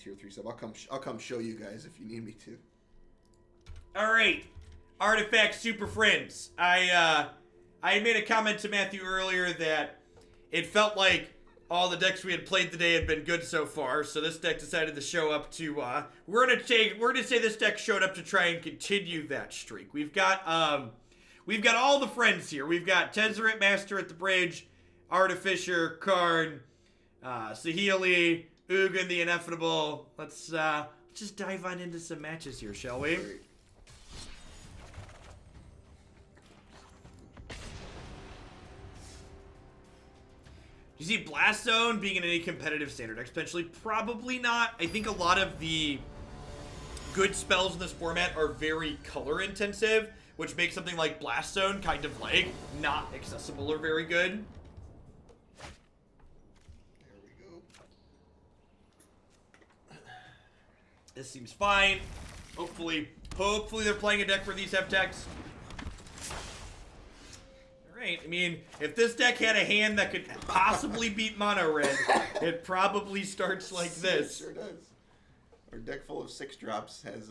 tier 3 sub. I'll come show you guys if you need me to. All right, Artifact Super Friends. I made a comment to Matthew earlier that it felt like all the decks we had played today had been good so far, so this deck decided to show up to, we're gonna say this deck showed up to try and continue that streak. We've got all the friends here. We've got Tezzeret, Master at the Bridge, Artificer, Karn, Saheeli, Ugin, the Ineffable. Let's just dive on into some matches here, shall we? Great. You see Blast Zone being in any competitive standard deck potentially? Probably not. I think a lot of the good spells in this format are very color intensive, which makes something like Blast Zone kind of like not accessible or very good. There we go. This seems fine. Hopefully they're playing a deck where these have text. Right. I mean, if this deck had a hand that could possibly beat mono red, it probably starts like this. It sure does. Our deck full of 6-drops has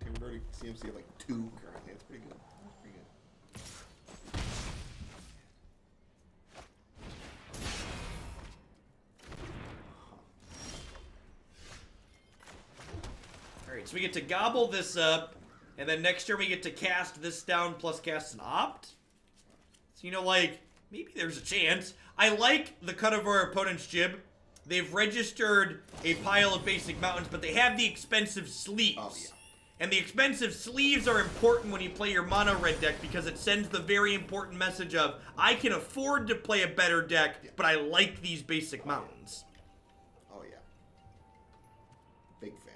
converting CMC of like 2 currently. It's pretty good. Pretty good. All right, so we get to gobble this up, and then next turn we get to cast this down plus cast an opt. So, you know, like, maybe there's a chance. I like the cut of our opponent's jib. They've registered a pile of basic mountains, but they have the expensive sleeves. Oh, yeah. And the expensive sleeves are important when you play your mono red deck because it sends the very important message of, I can afford to play a better deck, but I like these basic mountains. Oh, yeah. Big fan.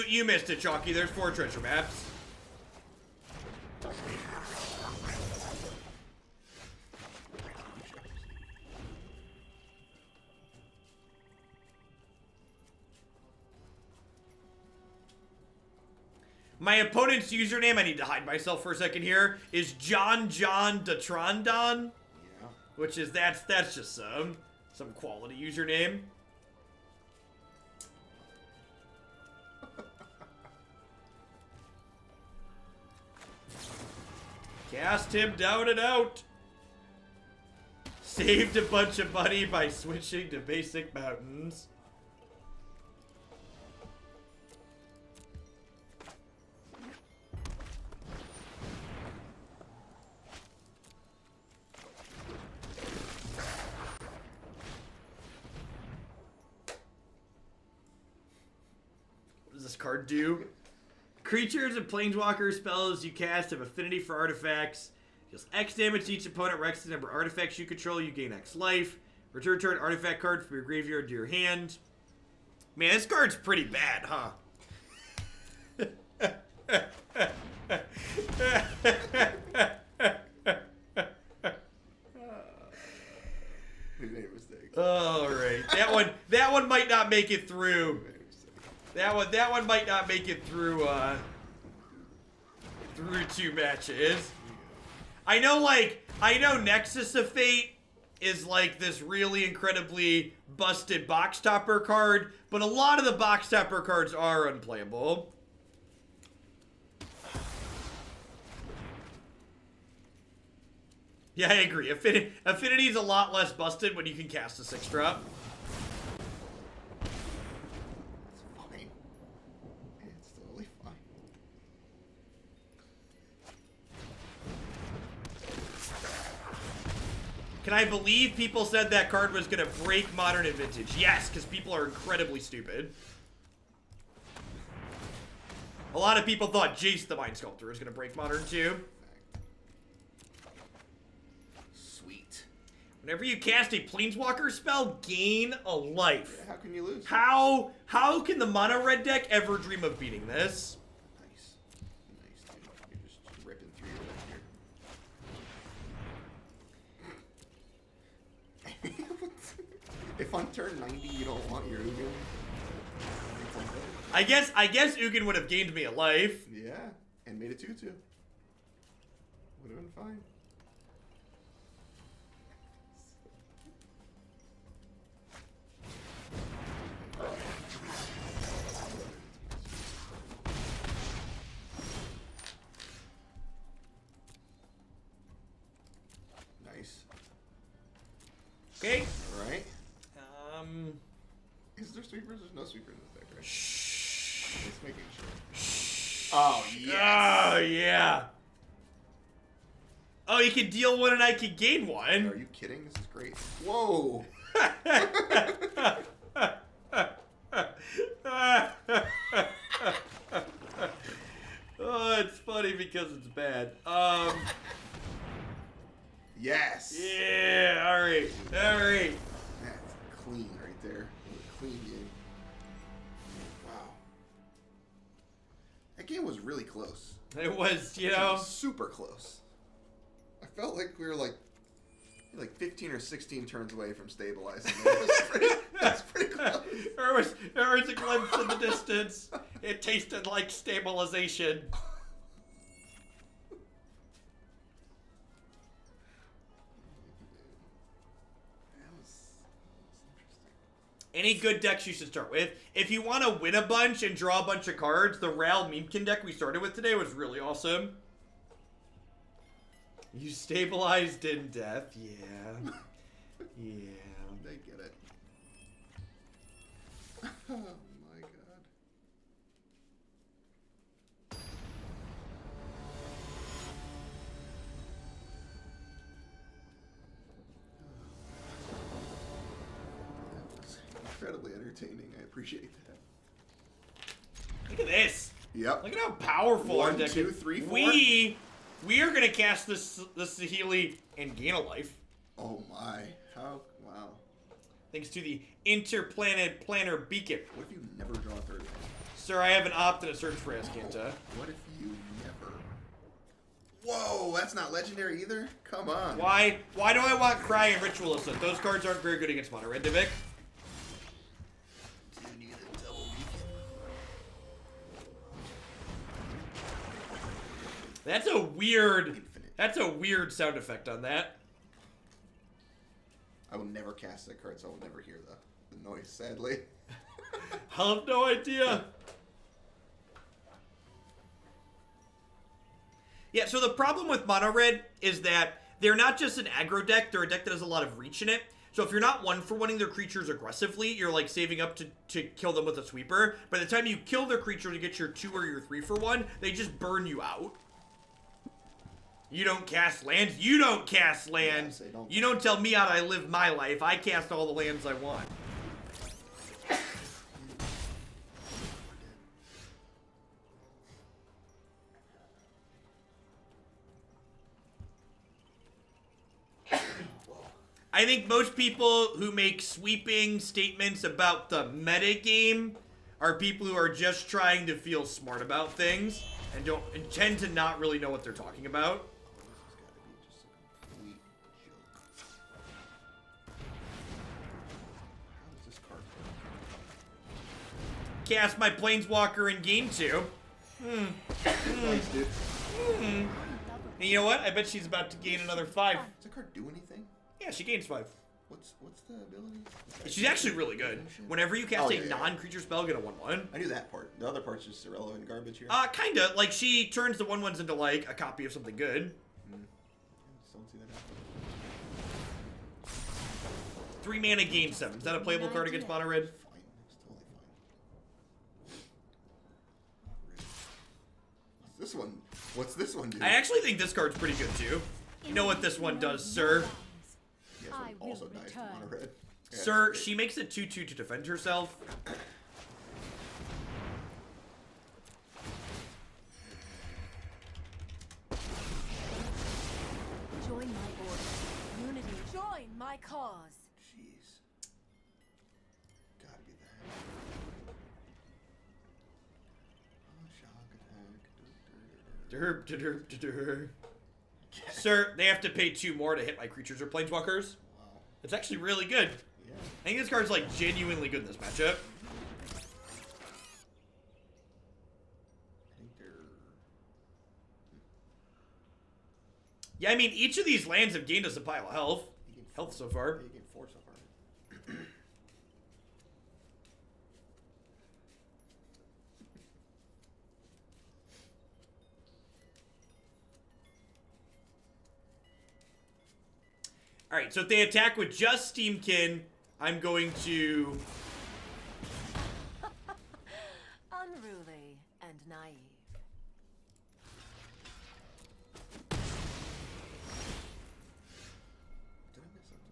You missed it, Chalky. There's 4 treasure maps. My opponent's username, I need to hide myself for a second here, is John Detrandon. Yeah. Which is, that's just some quality username. Cast him down and out. Saved a bunch of money by switching to basic mountains. What does this card do? Creatures and planeswalker spells you cast have affinity for artifacts. Deals X damage to each opponent. Rex the number of artifacts you control. You gain X life. Return turn artifact card from your graveyard to your hand. Man, this card's pretty bad, huh? We made a mistake. All right, that one might not make it through. That one might not make it through through 2 matches. I know Nexus of Fate is like this really incredibly busted box topper card, but a lot of the box topper cards are unplayable. Yeah, I agree. Affinity is a lot less busted when you can cast a 6-drop. Can I believe people said that card was going to break Modern and Vintage? Yes, because people are incredibly stupid. A lot of people thought Jace the Mind Sculptor was going to break Modern too. Sweet. Whenever you cast a Planeswalker spell, gain a life. Yeah, how can you lose? How can the mono red deck ever dream of beating this? Nice. Nice, dude. You're just ripping through your deck here. If on turn 90 you don't want your Ugin, it's unfair. I guess Ugin would have gained me a life. Yeah, and made it 2-2. Would have been fine. Nice. Okay. All right. Is there sweepers? There's no sweeper in this deck, right? Shh. Just making sure. Oh, yes. Oh, yeah. Oh, you can deal one and I can gain one. Are you kidding? This is great. Whoa. Oh, it's funny because it's bad. Yes. Yeah, all right. That's clean right there. Clean game. Wow. That game was really close. It was, you It know. was super close. I felt like we were like 15 or 16 turns away from stabilizing. That's pretty close. There was a glimpse in the distance. It tasted like stabilization. Any good decks you should start with. If you want to win a bunch and draw a bunch of cards, the Ral Memekin deck we started with today was really awesome. You stabilized in death, yeah. Yeah. They get it. Oh my god. That was incredibly entertaining. I appreciate that. Look at this. Yep. Look at how powerful our 1, deck 2, is. 3, 4. We are gonna cast the Saheeli and gain a life. Oh my. How? Wow. Thanks to the Interplanar Beacon. What if you never draw a third one? Sir, I have an opt and a search for Azcanta. What if you never? Whoa, that's not legendary either? Come on. Why do I want Cry and Ritualist? Those cards aren't very good against Mono Red, Divik. Do you need a double beacon? That's a weird. Infinite. That's a weird sound effect on that. I will never cast that card, so I will never hear the noise, sadly. I have no idea. Yeah, so the problem with Mono Red is that they're not just an aggro deck, they're a deck that has a lot of reach in it. So if you're not one-for-oneing their creatures aggressively, you're like saving up to kill them with a sweeper. By the time you kill their creature to get your 2 or your 3-for-1, they just burn you out. You don't cast lands. You don't cast lands. Yes, don't. You don't tell me how to live my life. I cast all the lands I want. I think most people who make sweeping statements about the metagame are people who are just trying to feel smart about things and tend to not really know what they're talking about. Cast my Planeswalker in game 2. Nice, dude. And you know what? I bet she's about to gain another 5. Does that card do anything? Yeah, she gains 5. What's the ability? She's actually really good. Whenever you cast yeah. a non-creature spell, get a 1/1. I knew that part. The other part's just irrelevant garbage here. Kinda. Like, she turns the 1/1s into, like, a copy of something good. I just don't see that happen. 3 mana, gain 7. Is that a playable card against Mono Red? Fine. It's totally fine. What's this one? What's this one do? I actually think this card's pretty good, too. You know what this one does, sir? Yeah, this one also dies from mono red. Yeah, Sir, it's she makes it 2/2 to defend herself. Join my order. Unity. Join my cause. Jeez. Gotta be that. Oh, shock attack. Derp, derp, derp. Sir, they have to pay 2 more to hit my creatures or planeswalkers. Wow. It's actually really good. Yeah. I think this card's like genuinely good in this matchup. Yeah, I mean, each of these lands have gained us a pile of health. Health so far. You gained 4 so far. Alright, so if they attack with just Steamkin, I'm going to... Unruly and naive. Did I miss something?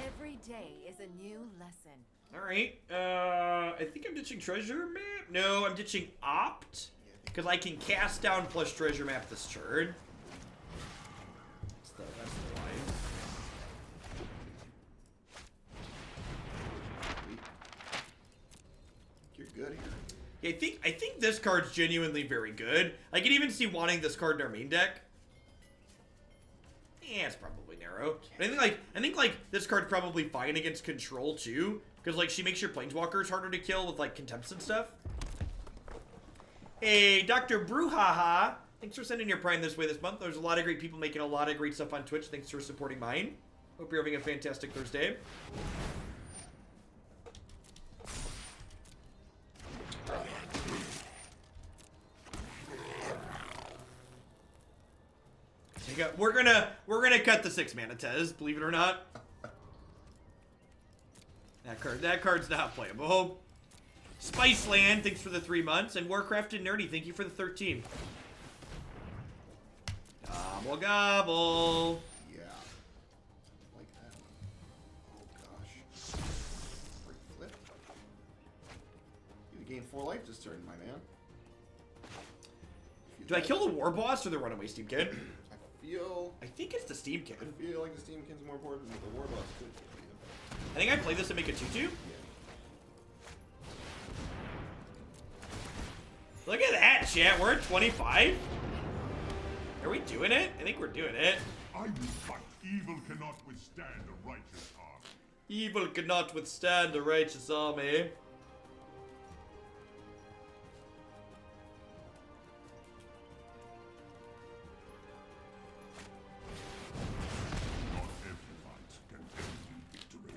Every day is a new lesson. Alright, I think I'm ditching Treasure Map? No, I'm ditching Opt. Because I can cast down plus Treasure Map this turn. That's the line. You're good here. Yeah, I think this card's genuinely very good. I can even see wanting this card in our main deck. Yeah, it's probably narrow. But I think like this card's probably fine against control too. Because like she makes your planeswalkers harder to kill with like contempts and stuff. Hey, Dr. Bruhaha. Thanks for sending your Prime this way this month. There's a lot of great people making a lot of great stuff on Twitch. Thanks for supporting mine. Hope you're having a fantastic Thursday. We're gonna cut the 6 mana Tez, believe it or not. That card's not playable. Spiceland, thanks for the 3 months, and Warcraft and Nerdy, thank you for the 13. Gobble gobble. Yeah. Like that one. Oh gosh. Great flip. You gain 4 life this turn, my man. Do I kill the War Boss or the Runaway Steamkin? I think it's the Steamkin. I feel like the Steamkin's more important than the War Boss could kill you. I think I play this and make a 2/2. Yeah. Look at that, chat. We're at 25. Are we doing it? I think we're doing it. I will fight. Evil cannot withstand a righteous army. Evil cannot withstand a righteous army. Not every fight can end in victory.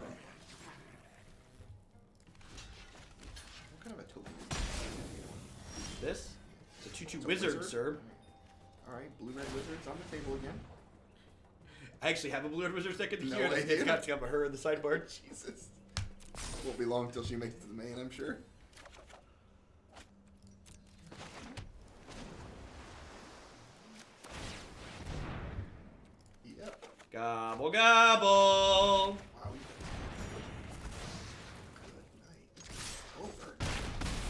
What kind of a token? This? It's a 2/2 It's a wizard, sir. Alright, blue-red wizards on the table again. I actually have a blue-red wizard deck in the No queue. way, It's dude. got her in the sideboard. Jesus. Won't be long till she makes it to the main, I'm sure. Yep. Gobble gobble. Wow. Good night. Over.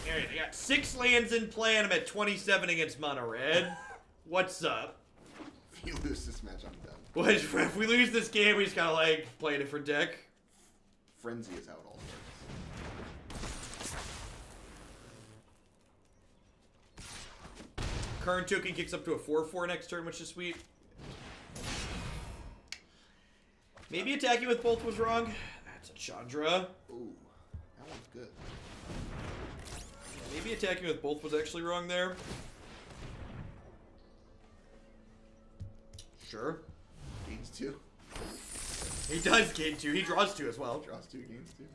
Alright, I got 6 lands in play and I'm at 27 against mono red. What's up? If you lose this match, I'm done. Well, if we lose this game, we just gotta like play a different deck. Frenzy is how it all starts. Karn token kicks up to a 4/4 next turn, which is sweet. Maybe attacking with both was wrong. That's a Chandra. Ooh, that one's good. Maybe attacking with both was actually wrong there. Sure. Gains 2. He does gain 2. He draws 2 as well. Draws 2, gains 2.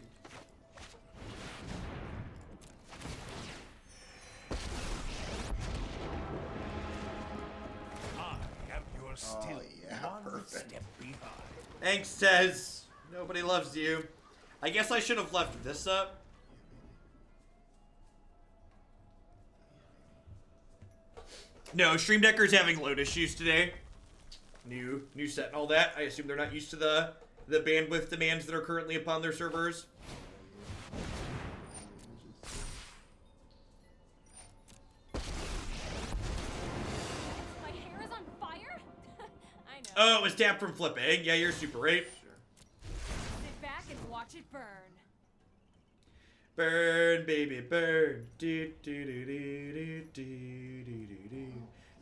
I am your still yeah, one perfect. step behind. Thanks, Tez. Nobody loves you. I guess I should have left this up. No, Stream Decker's having load issues today. New set and all that. I assume they're not used to the bandwidth demands that are currently upon their servers. My hair is on fire? I know. Oh, it was tapped from flipping. Yeah, you're super right. Sit back and watch it burn. Burn, baby, burn. Do do do do do do do do.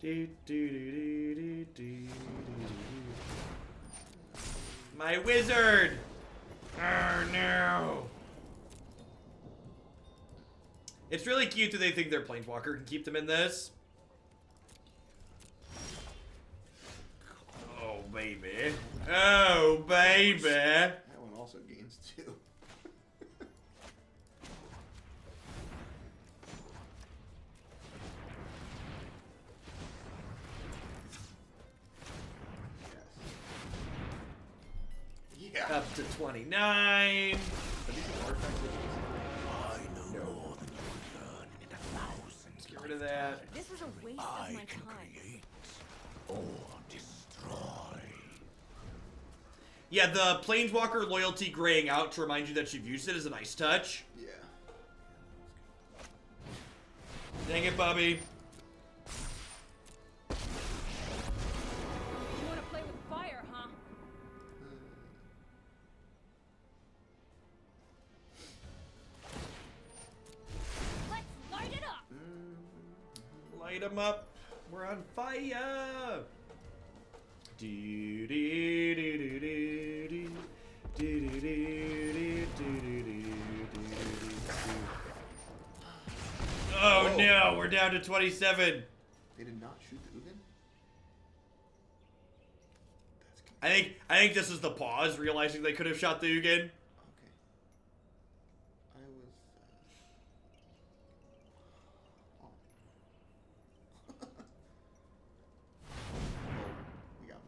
Do, do, do, do, do, do, do. My wizard! Oh no! It's really cute that they think their Planeswalker can keep them in this. Oh, baby. Oh, baby. That one also gains 2. Yes. Yeah. Up to 29. I know more than you would learn in 1,000. Get rid of that. This was a waste of I my can time. create or destroy. Yeah, the Planeswalker loyalty graying out to remind you that you've used it is a nice touch. Yeah. Dang it, Bobby. You want to play with fire, huh? Let's light it up. Light them up. We're on fire. Do do do do do do do do do do. Oh Whoa. no, we're down to 27. They did not shoot the Ugin? That's good. I think this is the pause, realizing they could have shot the Ugin. Okay. I was. Oh.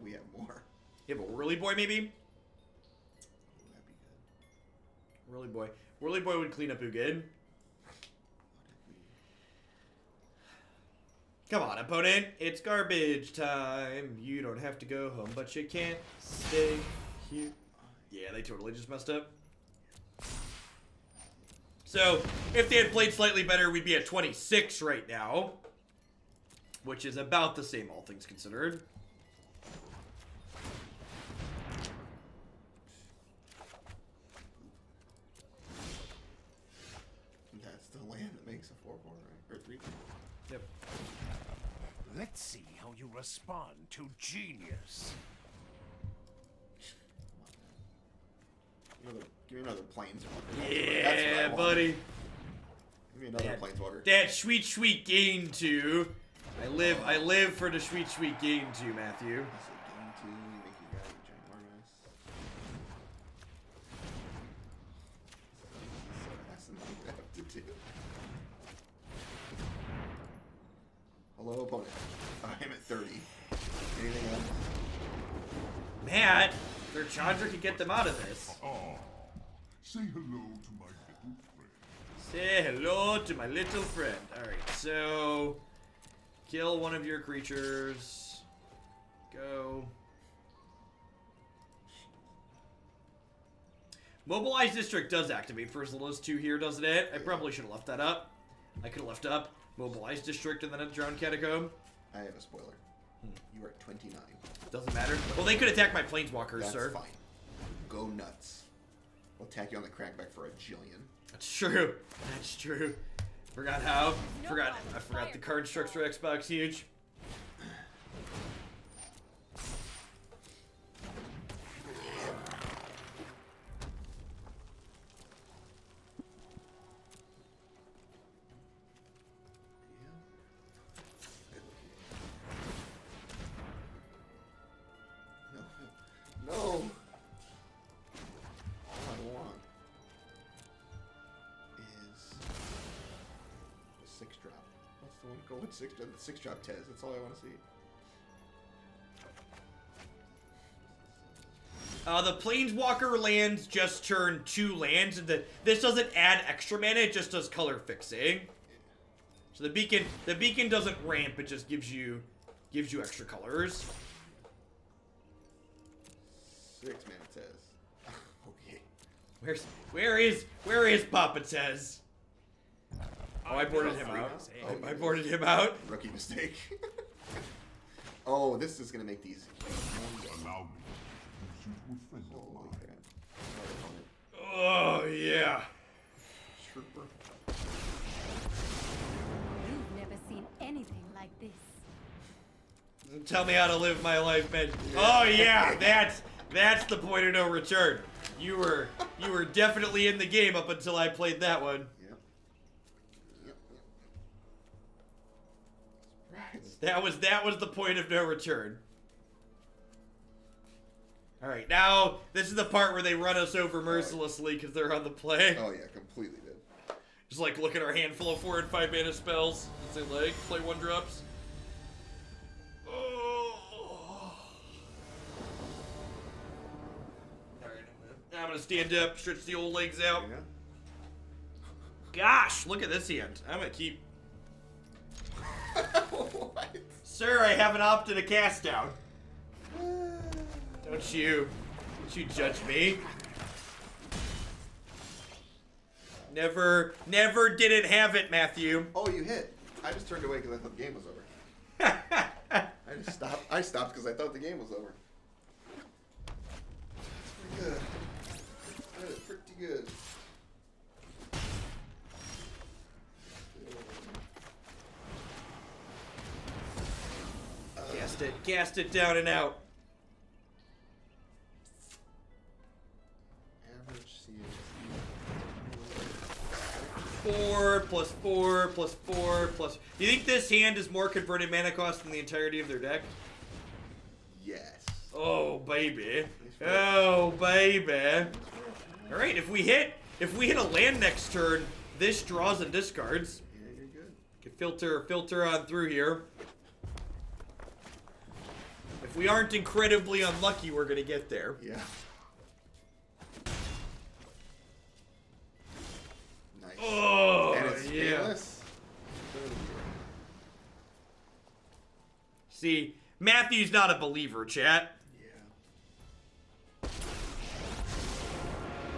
We have more. You have a Whirly Boy, maybe? That'd be good. Whirly Boy. Whirly Boy would clean up Ugin. What did we? Come on, opponent. It's garbage time. You don't have to go home, but you can't stay here. Yeah, they totally just messed up. So, if they had played slightly better, we'd be at 26 right now. Which is about the same, all things considered. That's the land that makes a 4/4, right? Or 3/3. Yep. Let's see how you respond to genius. Give me another planeswalker. Yeah, That's what I want. buddy. Give me another planeswalker. That sweet, sweet gain 2. I live for the sweet, sweet gain 2, Matthew. That's a game 2. You make your guy a giant Artemis. So that's something you have to do. Hello, opponent. I'm at 30. Anything else? Matt, their Chandra could get them out of this. Oh, say hello to my little friend. Say hello to my little friend. Alright, so kill one of your creatures. Go. Mobilize District does activate for as little as 2 here, doesn't it? I probably should have left that up. I could have left up Mobilize District and then a Drowned Catacomb. I have a spoiler. You are at 29. Doesn't matter. Well, they could attack my Planeswalkers, That's sir. fine. Go nuts. We'll attack you on the crackback for a jillion. That's true. That's true. Forgot how. I forgot the card structure Xbox huge. No. All I want is a 6-drop. What's the one? Go with 6-drop. The 6-drop Tez. That's all I want to see. The Planeswalker lands just turn 2 lands, and this doesn't add extra mana, it just does color fixing. So the beacon doesn't ramp, it just gives you extra colors. 6 mana Tez. Okay. Where is Papa Tez? Oh, I boarded him out. I boarded him out. Rookie mistake. Oh, this is gonna make these. Allow me to introduce you to a friend of Holy mine. crap. Oh yeah. Trooper. You've never seen anything like this. Tell me how to live my life, man. Oh yeah, that's the point of no return. You were definitely in the game up until I played that one. Yep. Yep. That was the point of no return. All right, now this is the part where they run us over mercilessly because they're on the play. Oh yeah, completely did. Just like look at our handful of 4 and 5 mana spells as they like play 1-drops. Oh. All right, I'm gonna stand up, stretch the old legs out. Yeah. Gosh, look at this hand. I'm gonna keep. What? Sir, I haven't opted a cast down. Don't you judge me. Never didn't have it, Matthew. Oh, you hit. I just turned away because I thought the game was over. I stopped because I thought the game was over. That's pretty good. That is pretty good. Cast it down and out. Average CS. 4 plus 4 plus 4 plus. Do you think this hand is more converted mana cost than the entirety of their deck? Yes. Oh baby. Oh baby. All right, if we hit a land next turn, this draws and discards. Yeah, you're good. Can filter on through here. If we aren't incredibly unlucky, we're gonna get there. Yeah. Nice. Oh, and it's yeah. painless. See, Matthew's not a believer, chat. Yeah.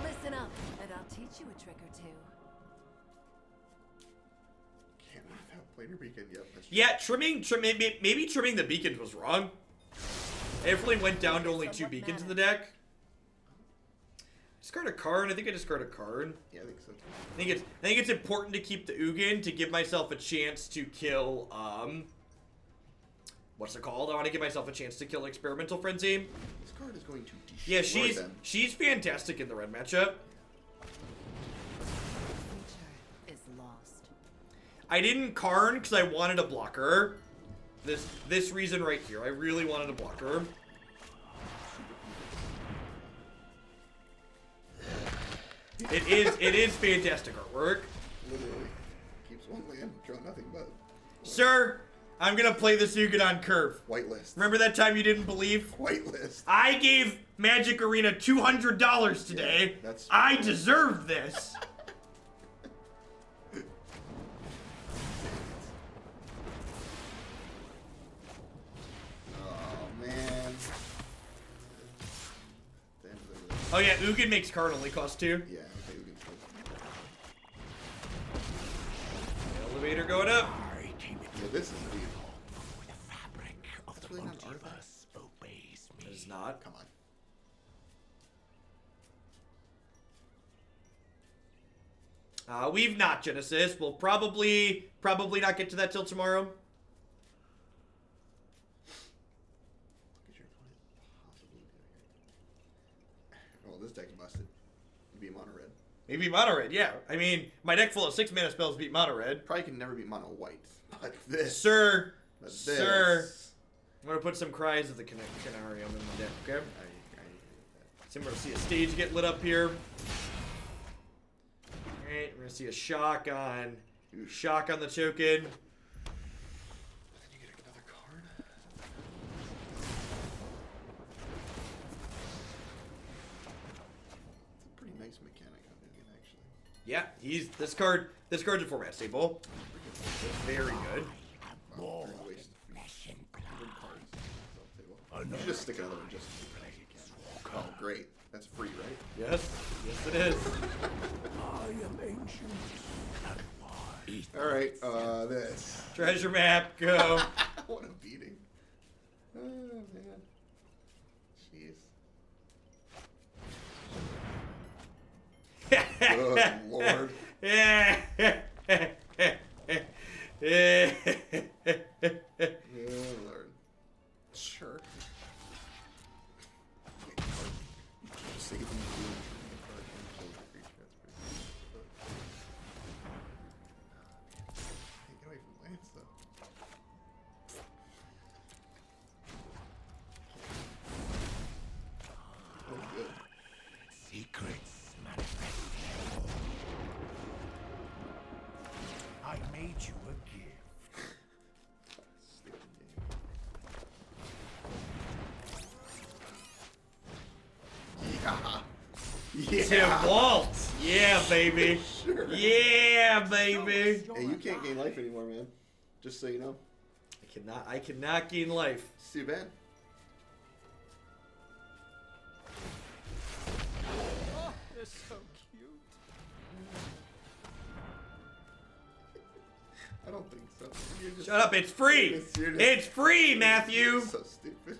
Listen up, and I'll teach you a trick or two. Can't without Planar Beacon. Yep. That's true. Yeah, maybe trimming the beacons was wrong. Definitely went down to only 2 beacons in the deck. Discard a Karn. I think I discard a Karn. Yeah, I think so too. I think it's important to keep the Ugin to give myself a chance to kill what's it called? I want to give myself a chance to kill Experimental Frenzy. This card is going to destroy Yeah, them. she's fantastic in the red matchup. Future is lost. I didn't Karn because I wanted a blocker. This reason right here. I really wanted a blocker. It is fantastic artwork. Literally. Keeps one land, draw nothing but. Sir, I'm gonna play this Ugin on curve. Whitelist. Remember that time you didn't believe? Whitelist. I gave Magic Arena $200 today. Yeah, that's- I deserve this. Oh man. The end of the- Oh yeah, Ugin makes Karn only cost 2. Yeah, okay, we can go. Elevator going up. Yeah, this is beautiful. The fabric of That's the really not an multiverse obeys me. It is not. Come on. We've not Genesis. We'll probably not get to that till tomorrow. Could your opponent possibly do here? Well, this deck's busted. You beat mono red. Maybe mono red, yeah. I mean, my deck full of 6 mana spells beat mono red. Probably can never beat mono white. But this. Sir, But this. sir. I'm gonna put some cries of the Carnarium in the deck, okay? I So we're gonna see a stage get lit up here. Alright, we're gonna see a shock on the token. But then you get another card. It's a pretty nice mechanic on Ugin, actually. Yeah, this card's a format staple. Very good. More Pretty waste. flesh and Good blood. cards. You should just stick another one just because you can. Oh, great. That's free, right? Yes, yes it is. I am ancient and wise. Alright, this. Treasure map, go. What a beating. Oh, man. Jeez. Good lord. Yeah. Good lord. Sure. Save them. Get away from Lance, though. Yeah. to Vault. Yeah, baby. Sure. Yeah, baby. Hey, you can't gain life anymore, man. Just so you know. I cannot gain life. It's too bad. Oh, they're so cute. I don't think so. You're just, Shut up, it's free. You're just- It's free, Matthew. So stupid.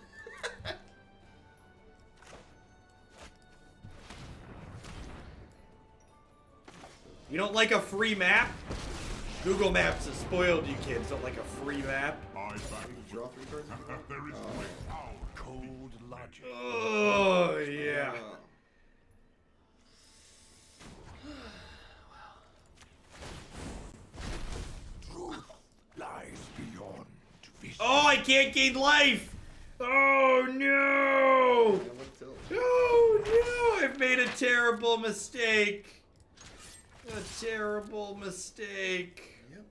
You don't like a free map? Google Maps has spoiled you kids. Don't like a free map? I back Draw 3 cards. There is great power. Cold logic. Oh, yeah. Truth lies beyond vision. Oh, I can't gain life. Oh, no. Oh, no. I've made a terrible mistake. A terrible mistake. Yep.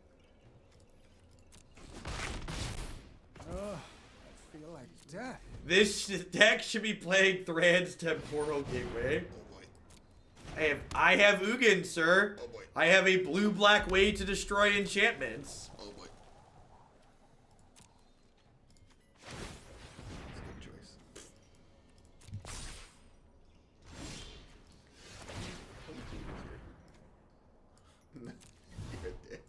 I feel like death. This deck should be playing Thran's Temporal Gateway. Oh boy. I have Ugin, sir. Oh boy. I have a blue-black way to destroy enchantments. Oh boy. That's a good choice. You're a dick.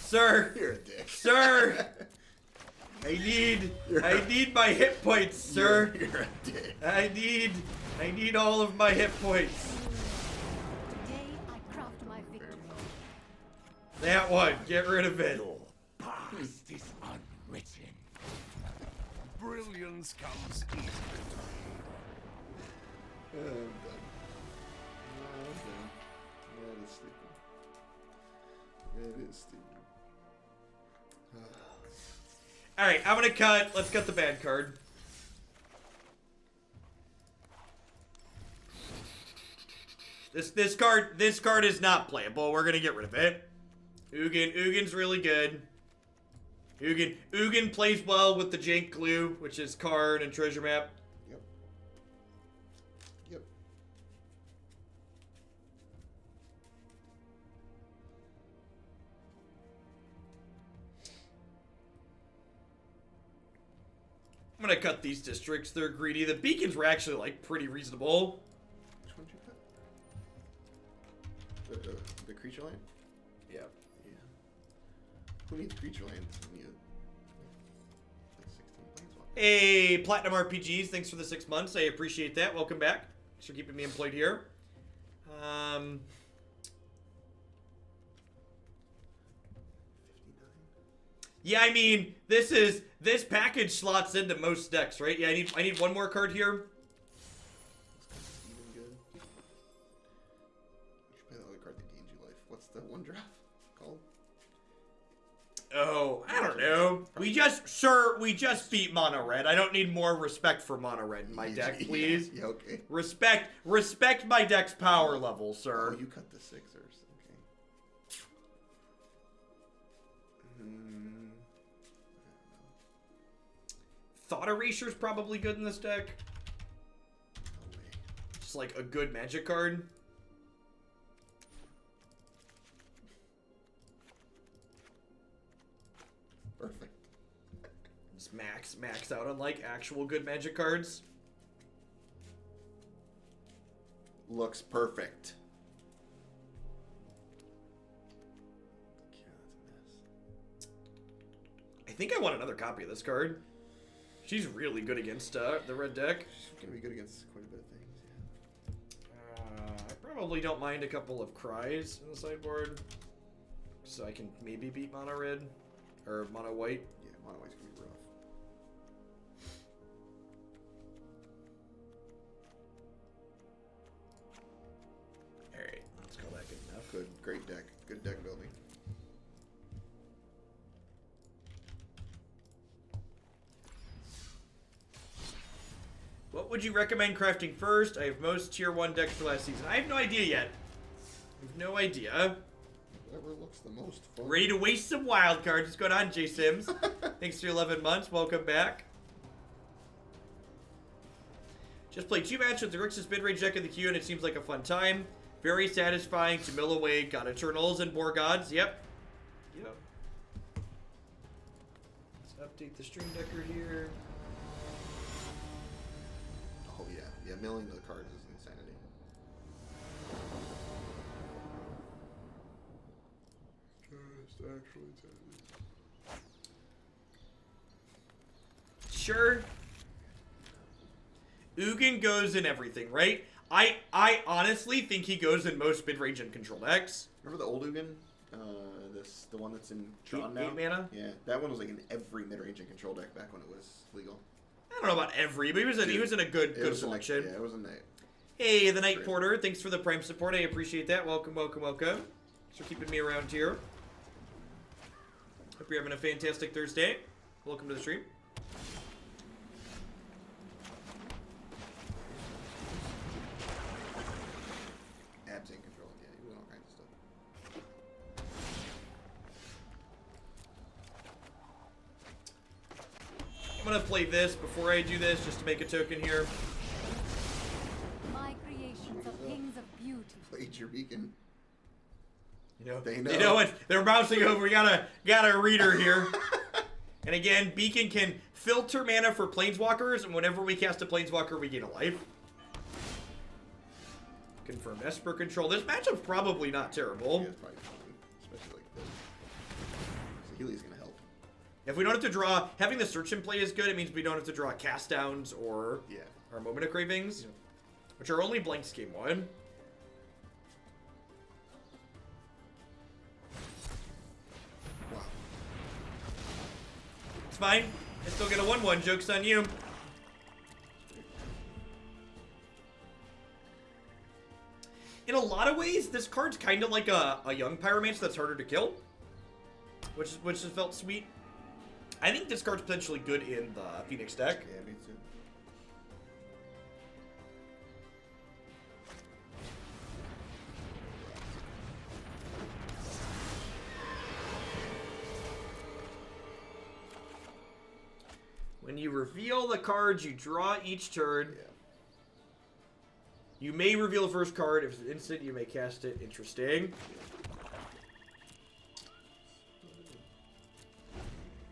Sir, You're a dick. sir, I need my hit points, sir. You're a dick. I need all of my hit points. Today I craft my victory. That one, get rid of it. Your past is unwritten. Brilliance comes easily. I'm done. No, I'm done. That is stupid. That is stupid. All right, I'm gonna cut. Let's cut the bad card. This card is not playable. We're gonna get rid of it. Ugin's really good. Ugin plays well with the jank glue, which is Karn and treasure map. Yep. Yep. I'm gonna cut these districts. They're greedy. The beacons were actually like pretty reasonable. Which one did you cut? The creature land? Yeah. Yeah. Who needs creature land? We need like 16 planeswalkers. Hey, Platinum RPGs, thanks for the 6 months. I appreciate that. Welcome back. Thanks for keeping me employed here. 59. Yeah, I mean, this package slots into most decks, right? Yeah, I need one more card here. Even good. You should play the other card that gains you life. What's the one drop called? Oh, I don't know. We just beat mono red. I don't need more respect for mono red in my deck, please. Yeah, okay. Respect my deck's power level, sir. Oh, you cut the Sixers. Okay. Thought Erasure is probably good in this deck. No way. Just like a good magic card. Perfect. Just max out on like actual good magic cards. Looks perfect. Yeah, that's a mess. I think I want another copy of this card. She's really good against the red deck. She's gonna be good against quite a bit of things, yeah. I probably don't mind a couple of cries in the sideboard. So I can maybe beat mono red. Or mono white. Yeah, mono white's gonna be rough. Alright, let's call that good enough. Good, great deck. Good deck building. What would you recommend crafting first? I have most tier 1 decks for last season. I have no idea yet. I have no idea. Whatever looks the most fun. Ready to waste some wild cards. What's going on, J Sims? Thanks for 11 months. Welcome back. Just played 2 matches with the Grixis mid-range deck in the queue, and it seems like a fun time. Very satisfying to mill away God Eternals and War Gods. Yep. Yep. Let's update the Stream Decker here. Oh yeah, yeah. Milling the cards is insanity. Just actually insanity. Sure. Ugin goes in everything, right? I honestly think he goes in most mid-range and control decks. Remember the old Ugin? The one that's in Tron now? 8 mana? Yeah, that one was like in every mid-range and control deck back when it was legal. I don't know about every, but he was in a good It was selection. yeah, it was a night. Hey, the Night Porter, thanks for the Prime support. I appreciate that. Welcome, welcome, welcome. Thanks for keeping me around here. Hope you're having a fantastic Thursday. Welcome to the stream. Abs in control, yeah, you win all kinds of stuff. I'm gonna play this before I do this, just to make a token here. My creations of kings of beauty. Played your beacon. You know, They know. You know what? They're bouncing over. We got a reader here. And again, Beacon can filter mana for planeswalkers, and whenever we cast a planeswalker, we gain a life. Confirm Esper control. This matchup's probably not terrible. Yeah, it's probably fine, especially like this. Saheeli's gonna help. If we don't have to draw, having the search in play is good. It means we don't have to draw cast downs or Yeah. our Moment of Cravings, which are only blanks game 1. Wow. It's fine. I still get a 1/1. Joke's on you. In a lot of ways, this card's kind of like a young Pyromancer that's harder to kill, which has felt sweet. I think this card's potentially good in the Phoenix deck. Yeah, me too. When you reveal the cards you draw each turn, Yeah. you may reveal the first card. If it's an instant, you may cast it. Interesting.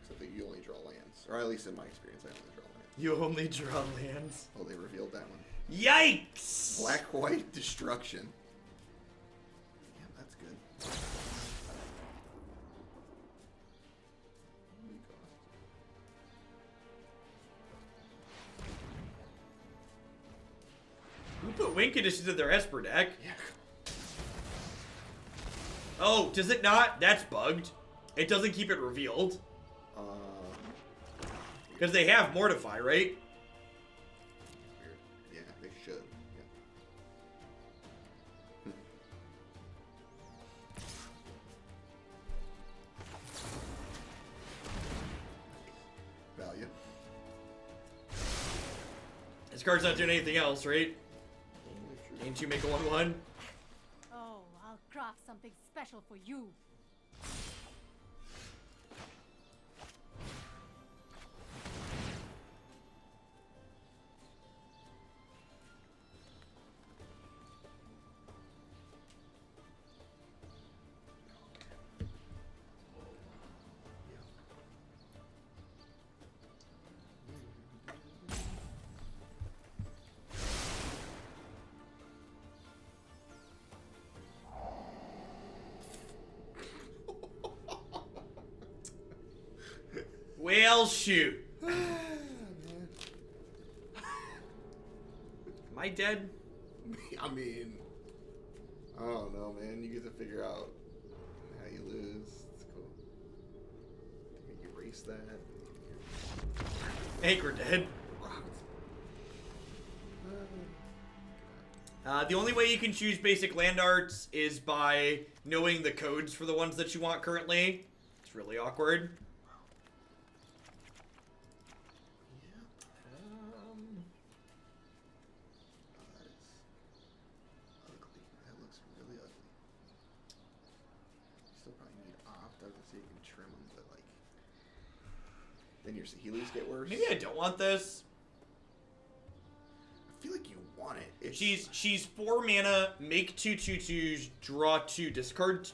Except that you only draw lands. Or at least in my experience, I only draw lands. You only draw lands. Oh, they revealed that one. Yikes! Black-white destruction. Yeah, that's good. Who put win conditions in their Esper deck? Yeah. Oh, does it not? That's bugged. It doesn't keep it revealed. Because they have Mortify, right? Weird. Yeah, they should. Yeah. Value. This card's not doing anything else, right? Ain't you make a 1/1? Oh, I'll craft something special for you. Well, shoot. Am I dead? I mean, I don't know, man. You get to figure out how you lose. It's cool. Can you erase that? I think we're dead. The only way you can choose basic land arts is by knowing the codes for the ones that you want currently. It's really awkward. Then your Saheeli's get worse. Maybe I don't want this. I feel like She's 4 mana, make 2/2/2s, draw 2, discard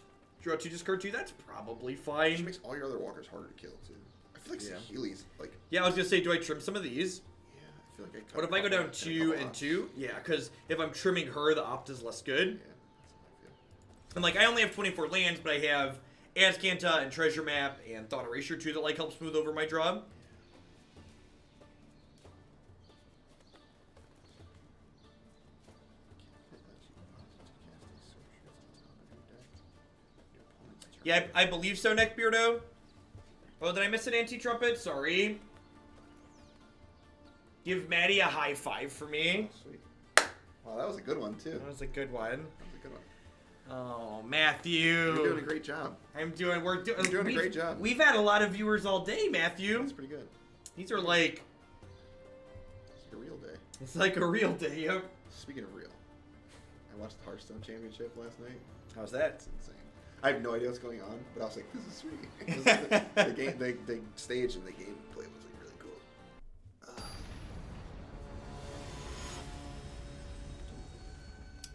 2. That's probably She fine. makes all your other walkers harder to kill too. I feel like Yeah. Saheeli's like. Yeah, I was gonna say, do I trim some of these? Yeah, I feel like I cut What if I go down 2 and 2? Yeah, because if I'm trimming her, the opt is less good. Yeah, that's how I feel. And like, I only have 24 lands, but I have Azcanta and Treasure Map and Thought Erasure too that like help smooth over my draw. Yeah, I believe so, Neckbeardo. Oh, did I miss an anti-trumpet? Sorry. Give Maddie a high five for me. Sweet. Wow, that was a good one too. That was a good one. That was a good one. Oh, Matthew. You're doing a great job. We're doing a great job. We've had a lot of viewers all day, Matthew. That's pretty good. These are like, It's like a real day. it's like a real day, yep. Speaking of real, I watched the Hearthstone Championship last night. How's that? It's insane. I have no idea what's going on, but I was like, this is sweet. the game, the stage and the gameplay was like really cool.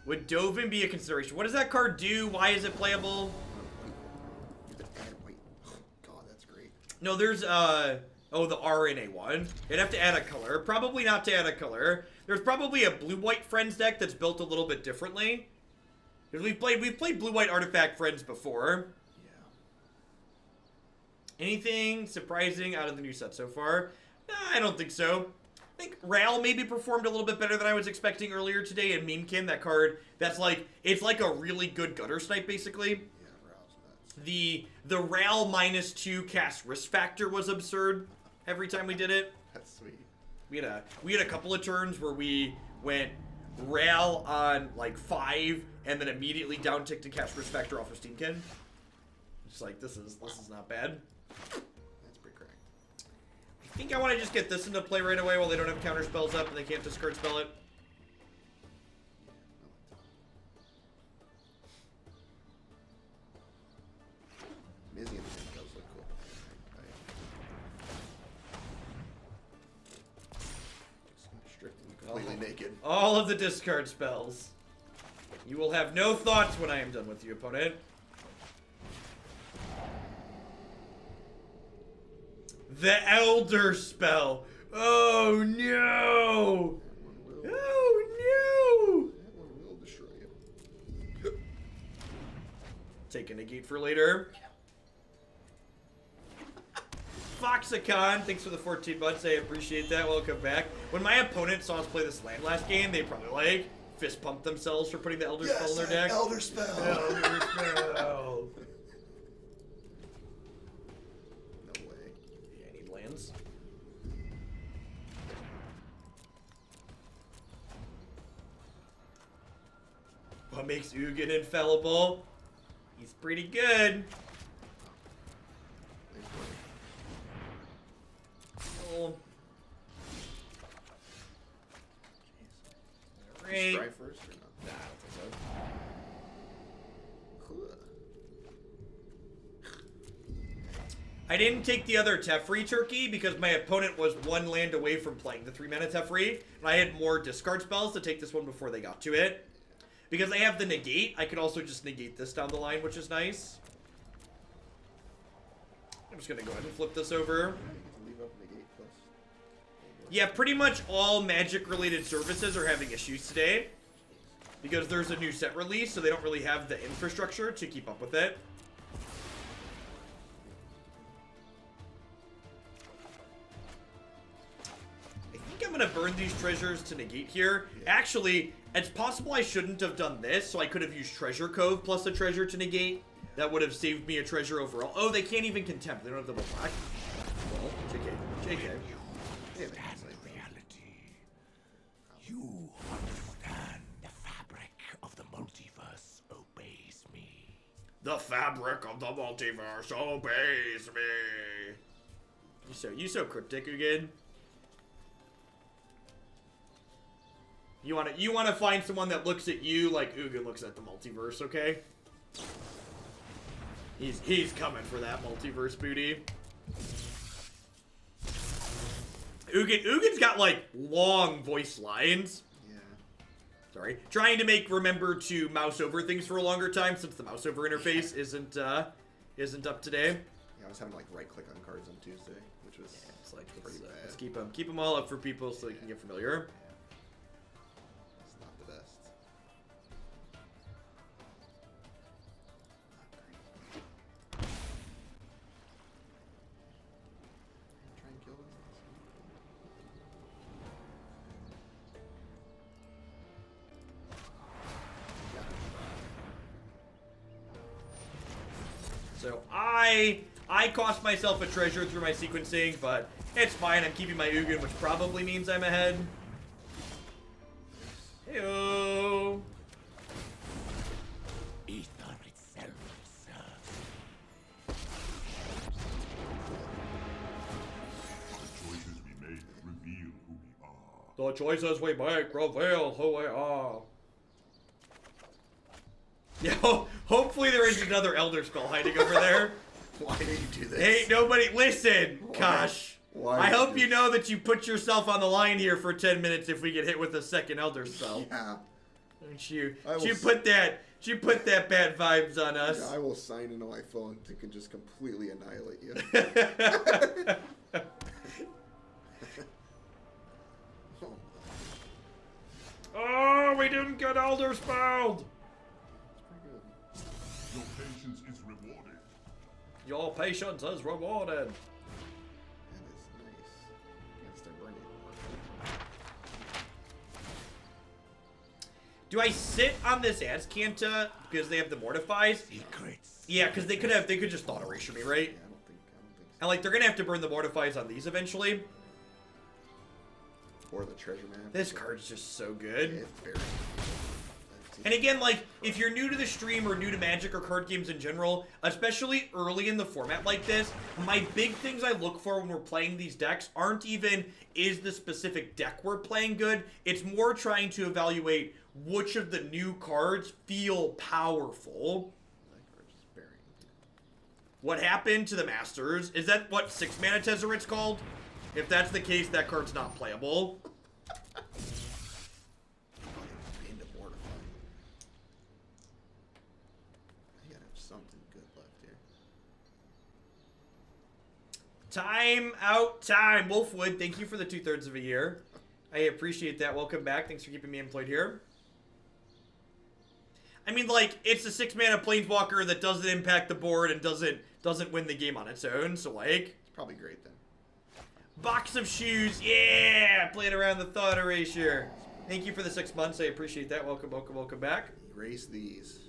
Would Dovin be a consideration? What does that card do? Why is it playable? You have to add white. Oh, God, that's great. No, there's, the RNA one. You'd have to add a color. Probably not to add a color. There's probably a blue-white Friends deck that's built a little bit differently. Because we've played blue-white Artifact Friends before. Yeah. Anything surprising out of the new set so far? Nah, I don't think so. I think Ral maybe performed a little bit better than I was expecting earlier today. And Memekin, that card, that's like, it's like a really good gutter snipe, basically. Yeah, Ral's nuts. The Ral -2 cast risk factor was absurd every time we did it. That's sweet. We had a couple of turns where we went Ral on like 5 and then immediately down tick to cast risk factor off of Steamkin. Just like this is not bad. That's pretty cracked. I think I want to just get this into play right away while they don't have counter spells up and they can't discard spell it. Mizzy and the does look cool. Just stripped and completely naked. All of the discard spells. You will have no thoughts when I am done with you, opponent. The Elder Spell. Oh no! Oh no! That one will destroy you. Take a negate for later. Foxicon, thanks for the 14 months. I appreciate that. Welcome back. When my opponent saw us play this land last game, they probably like fist pumped themselves for putting the Elder Spell in their deck. Elder Spell. Elder Spell. No way. Yeah, I need lands. What makes Ugin infallible? He's pretty good. Oh. Alright. Try first or not? Nah, I don't think so. I didn't take the other Teferi Turkey because my opponent was 1 land away from playing the 3-mana Teferi, and I had more discard spells to take this one before they got to it. Because I have the Negate, I could also just negate this down the line, which is nice. I'm just gonna go ahead and flip this over. Yeah, pretty much all Magic-related services are having issues today. Because there's a new set release, so they don't really have the infrastructure to keep up with it. I think I'm gonna burn these treasures to negate here. Actually, it's possible I shouldn't have done this, so I could have used Treasure Cove plus a treasure to negate. That would have saved me a treasure overall. Oh, they can't even Contempt. They don't have double black. Well, JK. Understand reality. You understand the fabric of the multiverse obeys me. The fabric of the multiverse obeys me. You so cryptic again. You wanna find someone that looks at you like Ugin looks at the multiverse, okay? He's coming for that multiverse booty. Uggin's got like long voice lines. Yeah. Sorry. Trying to remember to mouse over things for a longer time since the mouse over interface isn't up today. Yeah, I was having to like right click on cards on Tuesday, which was It's like pretty bad. let's keep them all up for people so they can get familiar. It's not the best. Try and kill them. So I cost myself a treasure through my sequencing, but it's fine. I'm keeping my Ugin, which probably means I'm ahead. Heyo. Ether itself serves. The choices we made reveal who we are. The choices we make reveal who we are. Yeah, hopefully there isn't another Elder Spell hiding over there. Why did you do this? Hey, nobody, listen, Kosh. Why I did hope you- you know that you put yourself on the line here for 10 minutes if we get hit with a second Elder Spell. Yeah. Don't you? I will You s- put that bad vibes on us. Yeah, I will sign into my phone to can just completely annihilate you. Oh, we didn't get Elder Spelled. Your patience is rewarded. Your patience is rewarded. That is nice. Yes, they're burning. Do I sit on this Azcanta because they have the Mortifies? Secrets. Yeah, because they could just Thought Erasure me, right? Yeah, I don't think so. And like they're gonna have to burn the Mortifies on these eventually. Or the treasure map. This card's just so good. It's very. And again, like, if you're new to the stream or new to Magic or card games in general, especially early in the format like this, my big things I look for when we're playing these decks aren't even, is the specific deck we're playing good? It's more trying to evaluate which of the new cards feel powerful. That card's just burying. What happened to the Masters? Is that what 6-mana Tezzeret's called? If that's the case, that card's not playable. Into mortifying. I gotta have something good left here. Time out time. Wolfwood, thank you for the 2/3 of a year. I appreciate that. Welcome back. Thanks for keeping me employed here. I mean, like, it's a 6-mana Planeswalker that doesn't impact the board and doesn't win the game on its own. So, like, It's probably great then. box of shoes. Yeah! Playing around the Thought Erasure. Thank you for the 6 months. I appreciate that. Welcome, welcome, welcome back. Erase these.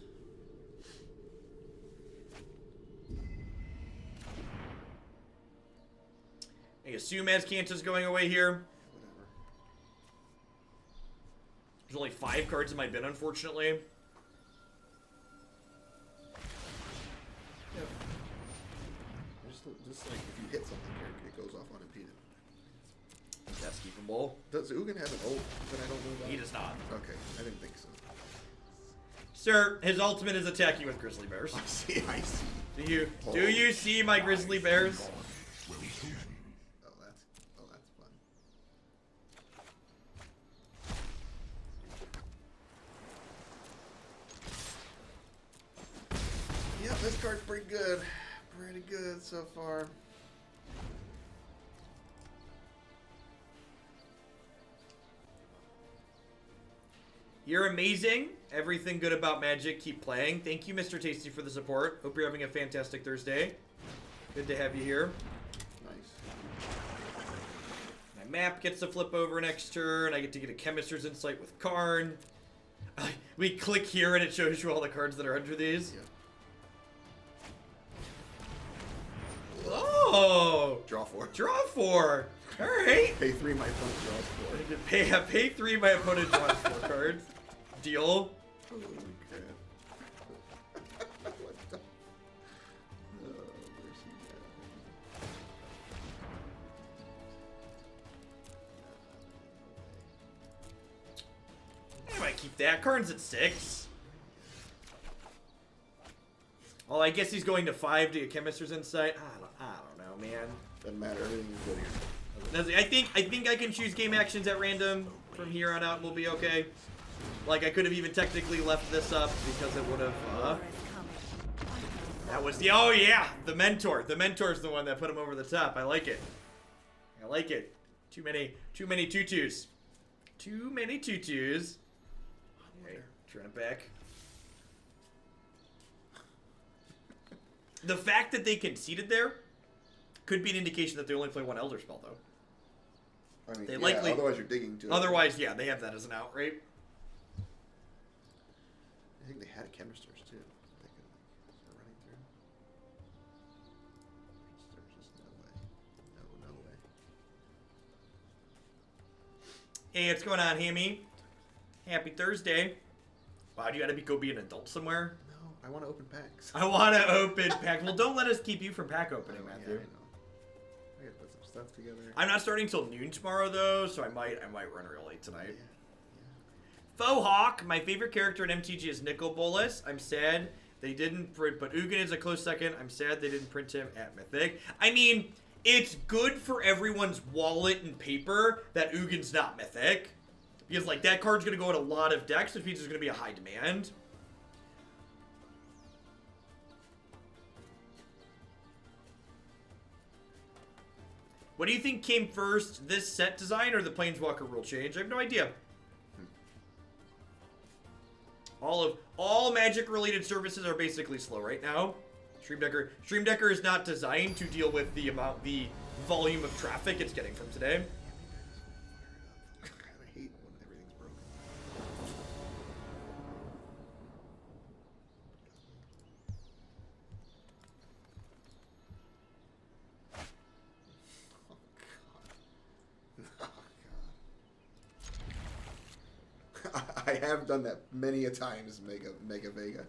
I assume Azcanta's going away here. Whatever. There's only 5 cards in my bin, unfortunately. Just like if you hit something here, it goes off unimpeded. That's keepable. Does Ugin have an ult that I don't know about? He does not. Okay, I didn't think so. Sir, his ultimate is attacking with Grizzly Bears. I see, I see. Do you see my Grizzly Bears? Well done. Oh, that's fun. Yep, this card's pretty good. Pretty good so far. You're amazing. Everything good about Magic. Keep playing. Thank you, Mr. Tasty, for the support. Hope you're having a fantastic Thursday. Good to have you here. Nice. My map gets to flip over next turn. I get to get a Chemister's Insight with Karn. We click here and it shows you all the cards that are under these. Yeah. Oh! Draw 4. Draw 4. All right. Pay 3, my opponent draws 4. Pay 3. My opponent draws 4 cards. Deal. Holy crap. What the? Oh, where's he at? I might keep that. Karn's at 6. Well, I guess he's going to 5 to get Chemister's Insight. I don't know, man. Doesn't matter. Everything is good here. I think I can choose game actions at random from here on out and we'll be okay. Like, I could have even technically left this up because it would have, War is coming. that was the, oh yeah, the mentor. The mentor's the one that put him over the top. I like it. I like it. Too many tutus. Too many tutus. Okay, turn it back. The fact that they conceded there could be an indication that they only play one Elder Spell, though. I mean, They yeah, likely- otherwise you're digging too. Otherwise, yeah, they have that as an out, right? I think they had Chemisters too. They could start running through. There's just no way. No way. Hey, what's going on, Hammy? Happy Thursday. Wow, do you gotta go be an adult somewhere? No, I want to open packs. I want to open pack. Well, don't let us keep you from pack opening, Yeah, Matthew. I know. I gotta put some stuff together. I'm not starting till noon tomorrow though, so I might run real late tonight. Yeah. Faux Hawk, my favorite character in MTG is Nicol Bolas. I'm sad they didn't print, but Ugin is a close second. I'm sad they didn't print him at Mythic. I mean, it's good for everyone's wallet and paper that Ugin's not Mythic. Because, like, that card's going to go in a lot of decks, which means there's going to be a high demand. What do you think came first, this set design or the Planeswalker rule change? I have no idea. All Magic-related services are basically slow right now. Stream Decker is not designed to deal with the volume of traffic it's getting from today. I hate when everything's broken. Oh god. I have done that many a times, Mega Vega.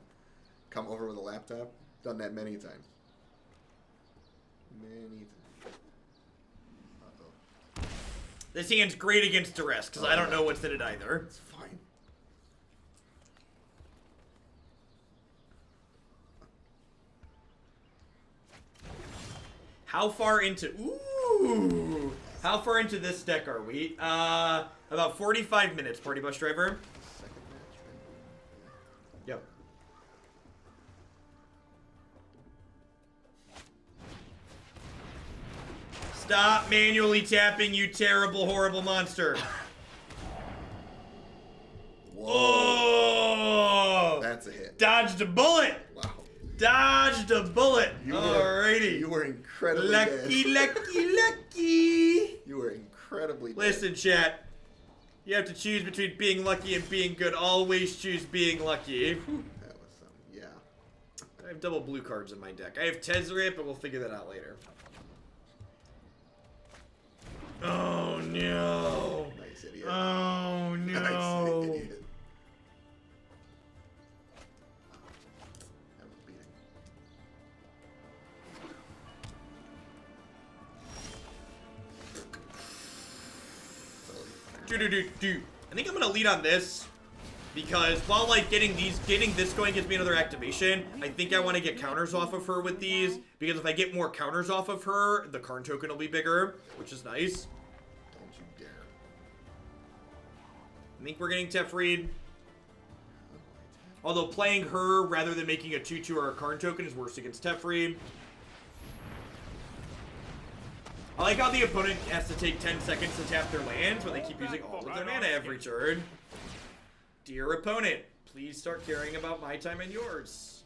Come over with a laptop. Done that many times. Many times. Uh-oh. This hand's great against Duress, because I don't know what's in it either. It's fine. How far into... Ooh! How far into this deck are we? About 45 minutes, Party Bus Driver. Second match, right? Yep. Stop manually tapping, you terrible, horrible monster. Whoa. Oh! That's a hit. Dodged a bullet! Wow. Dodged a bullet! Alrighty. You were incredibly Lucky, dead. lucky. You were incredibly dead. Listen, chat. You have to choose between being lucky and being good. Always choose being lucky. That was some, yeah. I have double blue cards in my deck. I have Tezzeret, but we'll figure that out later. Oh, no. Nice idiot. Oh, Nice no. idiot. That was beating. I think I'm gonna lead on this because while like getting this going gives me another activation, I think I want to get counters off of her with these because if I get more counters off of her, the Karn token will be bigger, which is nice. Don't you dare. I think we're getting Tefreed. Although playing her rather than making a 2/2 or a Karn token is worse against Tefreed. I like how the opponent has to take 10 seconds to tap their lands when they keep using all of their mana every turn. Dear opponent, please start caring about my time and yours.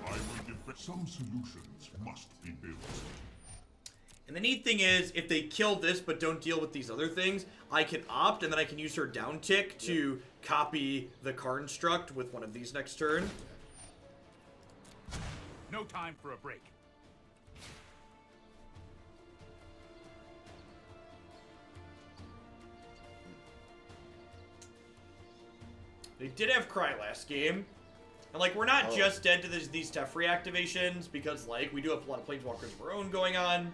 I will defend. Some solutions must be built. And the neat thing is, if they kill this but don't deal with these other things, I can opt and then I can use her down tick to copy the Karn struct with one of these next turn. No time for a break. They did have Cry last game. And, like, we're not just dead to these Teferi activations, because, like, we do have a lot of Planeswalkers of our own going on.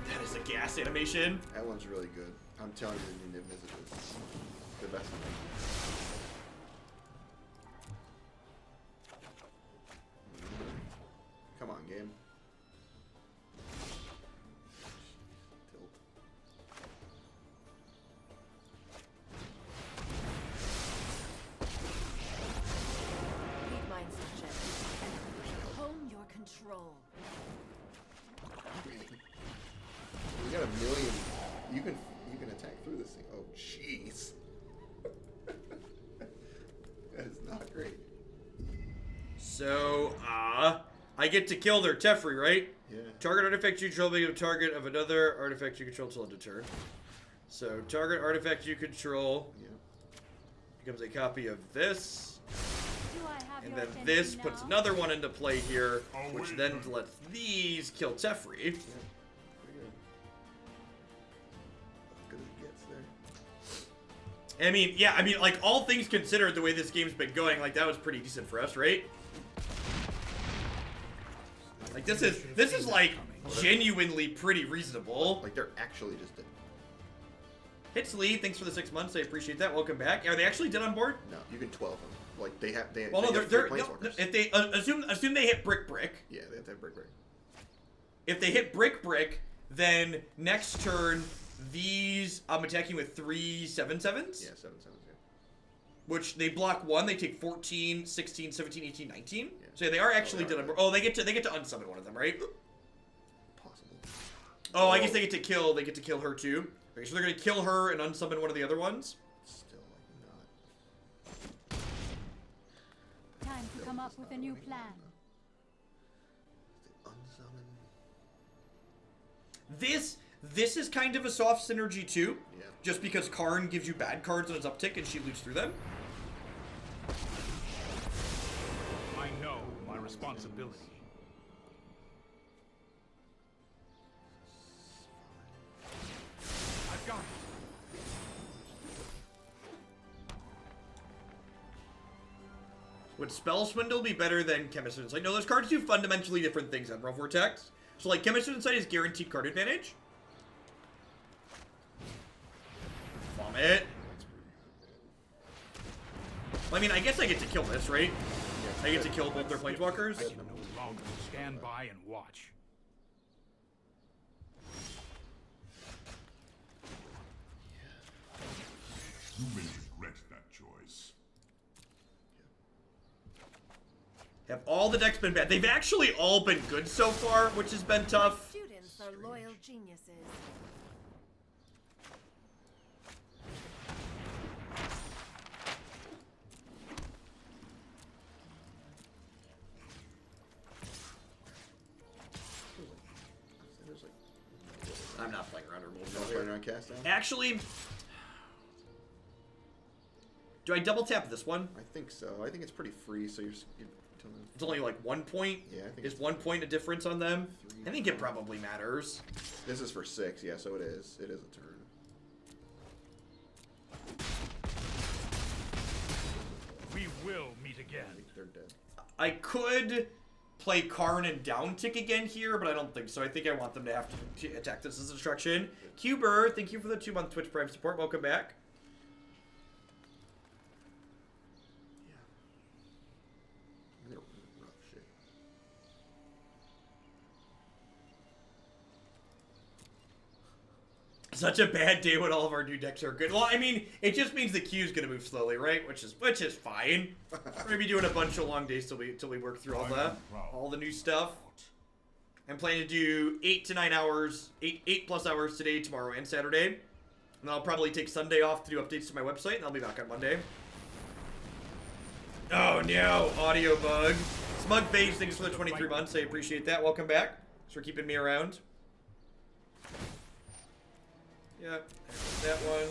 That is a gas animation. That one's really good. I'm telling you, the new Niv Mizzet is the best one. Come on, game. Tilt. Read minds, Jen. Hone your control. We got a million. You can attack through this thing. Oh, jeez. That is not great. So, I get to kill their Teferi, right? Yeah. Target artifact you control becomes a target of another artifact you control till end of turn. So, target artifact you control Yeah. becomes a copy of this. Do I have And your then this attention puts now? another one into play here, which then lets these kill Teferi. Yeah. Pretty good. As good as it gets there. I mean, yeah, I mean, like, all things considered, the way this game's been going, like, that was pretty decent for us, right? Like, this is like, genuinely pretty reasonable. Like, they're actually just dead. Hits Lee, thanks for the 6 months, I appreciate that. Welcome back. Are they actually dead on board? No, you can 12 them. Like, they have. Well, no, they have they're three no, planeswalkers. if they assume they hit brick. Yeah, they have to have break. If they hit brick, then next turn these I'm attacking with 3 7/7s. Yeah, 7/7s. Yeah. Which they block 1, they take 14, 16, 17, 18, 19. Yeah. So yeah, they are actually they are dead on board. dead. Oh, they get to unsummon one of them, right? Possible. Oh, I guess they get to kill her too. Okay, so they're gonna kill her and unsummon one of the other ones. Still, like, not. Time to come up with a new plan. Unsummon. This is kind of a soft synergy too. Yeah. Just because Karn gives you bad cards on his uptick and she loops through them. I know my responsibility. I've got it. Would Spell Swindle be better than Chemister Insight? No, those cards do fundamentally different things, Admiral Vortex. So, like, Chemister Insight is guaranteed card advantage. Vomit. Well, I mean, I guess I get to kill this, right? I get to kill both their Planeswalkers. I can no longer stand by and watch. You may regret that choice. Have all the decks been bad? They've actually all been good so far, which has been tough. Students are loyal geniuses. There's like. I'm not playing around or No playing around cast down? Actually, do I double tap this one? I think so. I think it's pretty free, so you're telling me. It's only like 1 point. Yeah, I think Is it's 1 point a difference on them? 3, I think it probably matters. This is for 6, yeah, so it is. It is a turn. We will meet again. I think they're dead. I could play Karn and down tick again here, but I don't think so. I think I want them to have to attack this as a destruction. Cuber, thank you for the 2-month Twitch Prime support. Welcome back. Yeah. They're in rough shape. Such a bad day when all of our new decks are good. Well, I mean, it just means the queue's gonna move slowly, right? Which is fine. We're gonna be doing a bunch of long days till we work through all the new stuff. I'm planning to do 8 to 9 hours, 8 plus hours today, tomorrow, and Saturday. And I'll probably take Sunday off to do updates to my website, and I'll be back on Monday. Oh no, audio bug. Smug Face, thanks for the 23 months. I appreciate that. Welcome back. Thanks for keeping me around. Yeah, that one.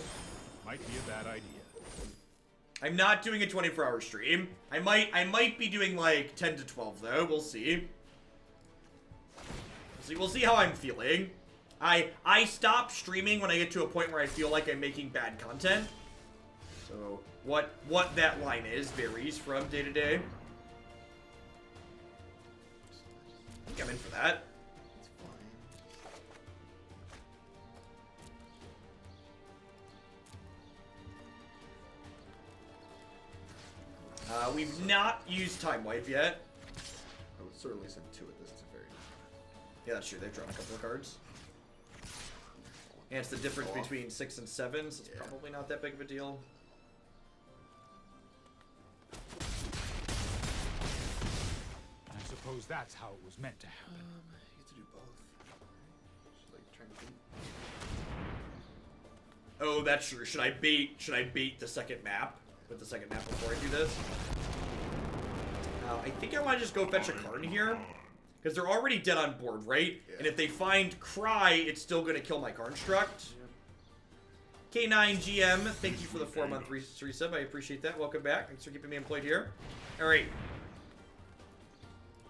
Might be a bad idea. I'm not doing a 24-hour stream. I might be doing like 10 to 12 though. We'll see. We'll see how I'm feeling. I stop streaming when I get to a point where I feel like I'm making bad content. So what that line is varies from day to day. I think I'm in for that. It's fine. We've not used Time Wipe yet. I would certainly send 2 at this. It's a very Yeah, that's true. They've drawn a couple of cards. And it's the difference between 6 and 7, so it's probably not that big of a deal. I suppose that's how it was meant to happen. You have to do both. Should like try and beat. Oh, that's true. Should I bait the second map with the second map before I do this? I think I want to just go fetch a Karn here. Because they're already dead on board, right? Yeah. And if they find Cry, it's still going to kill my Construct. Yep. K9 GM, thank you for the 4-month resub. I appreciate that. Welcome back. Thanks for keeping me employed here. Alright.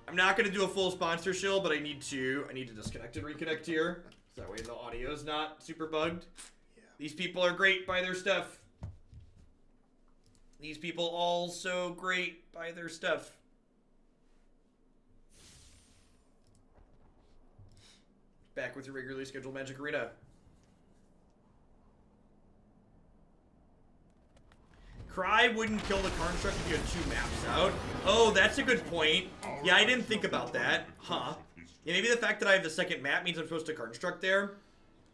I'm not going to do a full sponsor shill, but I need to disconnect and reconnect here. So that way the audio's not super bugged. Yeah. These people are great. Buy their stuff. These people also great. Buy their stuff. Back with your regularly scheduled Magic Arena. Cry wouldn't kill the Construct if you had 2 maps out. Oh, that's a good point. Yeah, I didn't think about that. Huh. Yeah, maybe the fact that I have the second map means I'm supposed to Construct there. I don't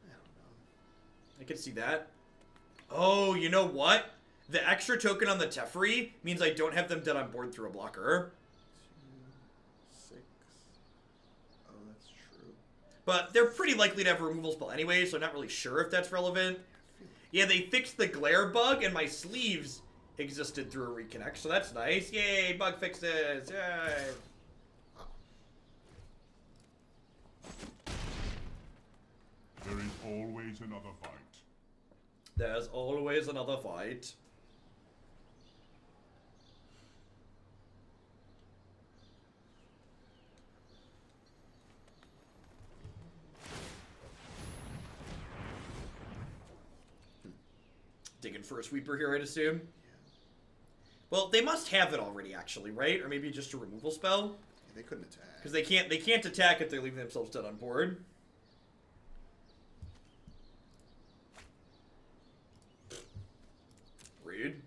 know. I could see that. Oh, you know what? The extra token on the Teferi means I don't have them dead on board through a blocker. 2, 6. Oh, that's true. But they're pretty likely to have a removal spell anyway, so I'm not really sure if that's relevant. Yeah, they fixed the glare bug, and my sleeves existed through a reconnect, so that's nice. Yay, bug fixes! Yay! There is always another fight. There's always another fight. Digging for a sweeper here, I'd assume. Well, they must have it already, actually, right? Or maybe just a removal spell? Yeah, they couldn't attack. Because they can't attack if they're leaving themselves dead on board. Rude.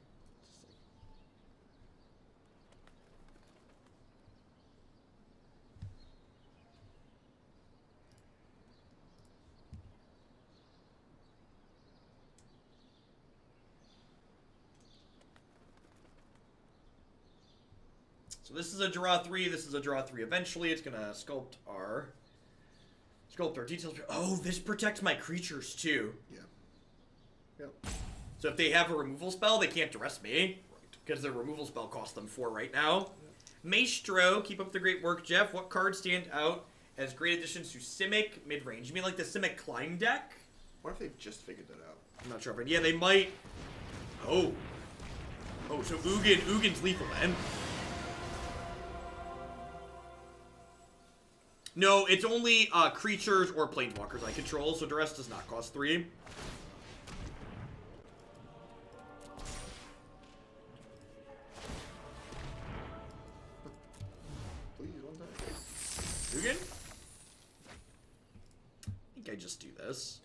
So this is a draw 3, this is a draw 3 eventually. It's gonna sculpt our details. Oh, this protects my creatures too. Yeah. Yep. So if they have a removal spell, they can't Duress me. Because their removal spell costs them 4 right now. Maestro, keep up the great work, Jeff. What cards stand out as great additions to Simic mid-range? You mean like the Simic Climb deck? What if they've just figured that out? I'm not sure, but yeah, they might. Oh. Oh, so Ugin's lethal then. No, it's only creatures or planeswalkers I control, so Duress does not cost 3. Please, one time. Ugin? I think I just do this.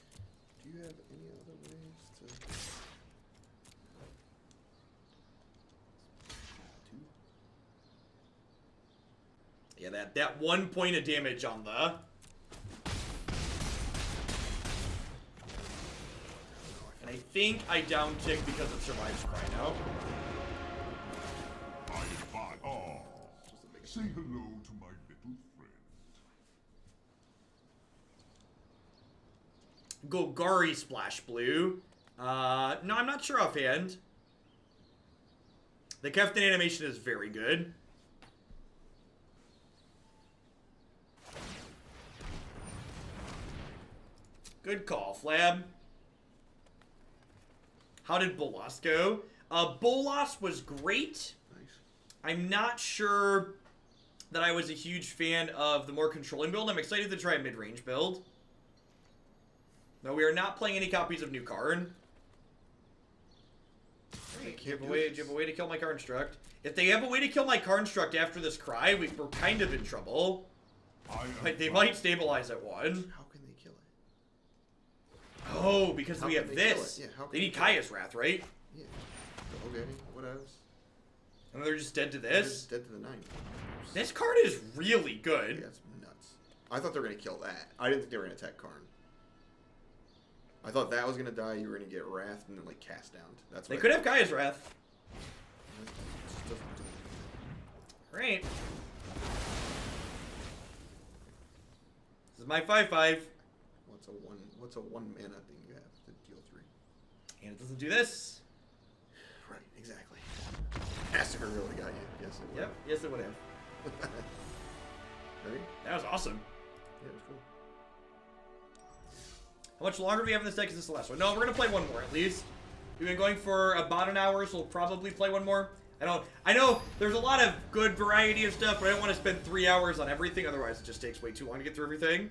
Do you have any other ways to... 2? Yeah, that 1 point of damage on the... And I think I down tick because it survives Cry now. I invite all. Say hello to my little friend. Golgari Splash Blue. No, I'm not sure offhand. The Keftin animation is very good. Good call, Flab. How did Bolas go? Bolas was great. Nice. I'm not sure that I was a huge fan of the more controlling build. I'm excited to try a mid-range build. No, we are not playing any copies of New Karn. Great. Do you have a way to kill my Construct? If they have a way to kill my Construct after this Cry, we're kind of in trouble. Like, they might stabilize at 1. How can they kill it? Oh, because How we can have they kill this. it? Yeah, how can They they need kill it? Kaya's Wrath, right? Yeah. Okay, what else? And they're just dead to They're this? just dead to the 9. This card is really good. Yeah, it's nuts. I thought they were going to kill that. I didn't think they were going to attack Karn. I thought that was going to die, you were going to get Wrath, and then, like, Cast Down. That's They what could have Gaia's Wrath. It just doesn't do anything. Great. This is my 5/5. What's a 1 mana thing you have to deal 3? And it doesn't do this. Right, exactly. Massacre really got you. Yes, it would. Yep, yes it would have. Ready? That was awesome. Yeah, it was cool. How much longer do we have in this deck? Is this the last one? No, we're gonna play one more at least. We've been going for about an hour, so we'll probably play one more. I know there's a lot of good variety of stuff, but I don't want to spend 3 hours on everything, otherwise it just takes way too long to get through everything.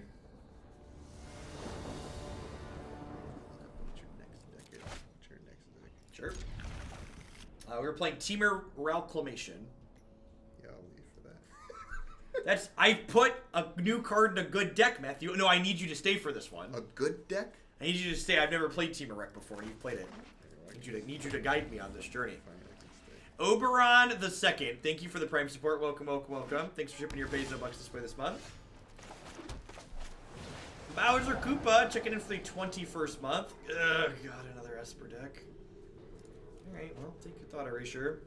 What's your next deck? What's your next deck? Sure. We were playing Dimir Guildgate. Yeah, I'll leave for that. That's I put a new card in a good deck, Matthew. No, I need you to stay for this one. A good deck? I need you to stay. I've never played Dimir Rec before, and you've played it. Need you to guide me on this journey. Fine, I can stay. Oberon the Second, thank you for the Prime support. Welcome, welcome, welcome. Thanks for shipping your Peso bucks this way this month. Bowser Koopa checking in for the 21st month. Ugh, God, another Esper deck. Alright, well, take your Thought Erasure.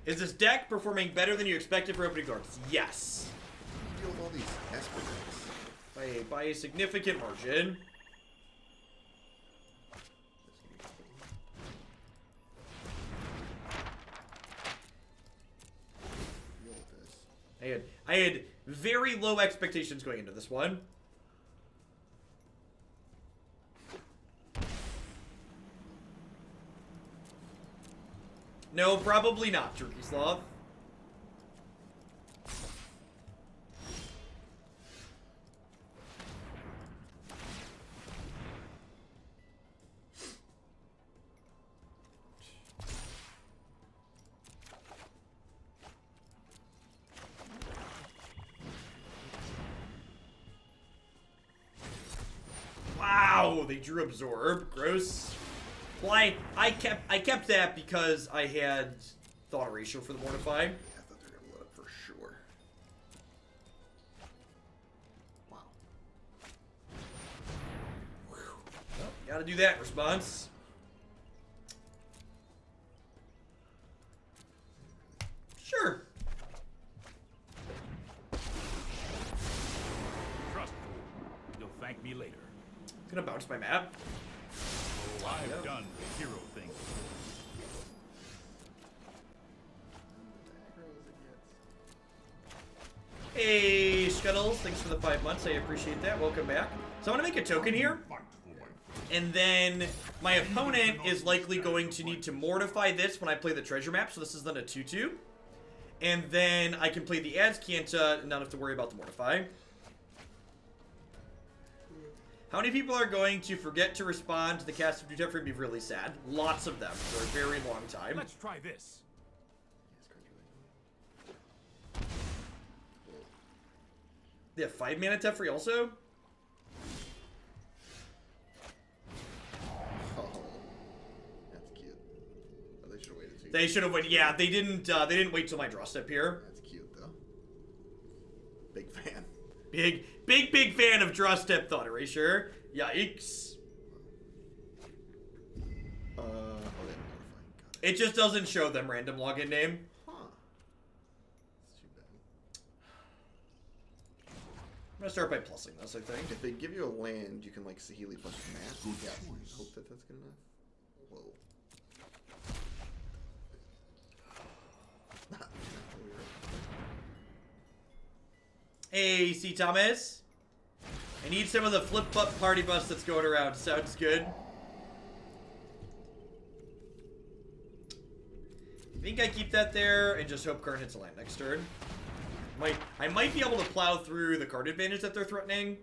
Is this deck performing better than you expected for opening cards? Yes. You deal with all these Esper decks. By a significant margin. Deal with this. I had very low expectations going into this one. No, probably not, Turkey Slav. Wow, they drew Absorb. Gross. Well, I kept that because I had Thought Erasure for the Mortify. Yeah, I thought they were going to let up for sure. Wow. Well, gotta do that in response. Sure. Trust me. You'll thank me later. Gonna bounce my map. Oh, I've done the hero thing. Hey, Scuttles, thanks for the 5 months. I appreciate that. Welcome back. So I'm gonna make a token here. And then my opponent is likely going to need to mortify this when I play the treasure map. So this is then a 2/2. And then I can play the Azcanta and not have to worry about the mortify. How many people are going to forget to respond to the cast of Contempt and be really sad? Lots of them for a very long time. Let's try this. They have 5 mana Teferi also? Oh, that's cute. Oh, they should have waited too. They should have waited. Yeah, they didn't wait till my draw step here. That's cute though. Big fan. Big fan of draw step Thought Erasure. Yikes. Oh, they have mortifying. Got it. It just doesn't show them random login name. Huh. That's too bad. I'm gonna start by plussing this, I think. If they give you a land, you can like Saheeli plus math. Yeah, hope that that's good enough. Whoa. Hey, C. Thomas. I need some of the flip-up party bus that's going around. Sounds good. I think I keep that there and just hope Karn hits a land next turn. I might be able to plow through the card advantage that they're threatening.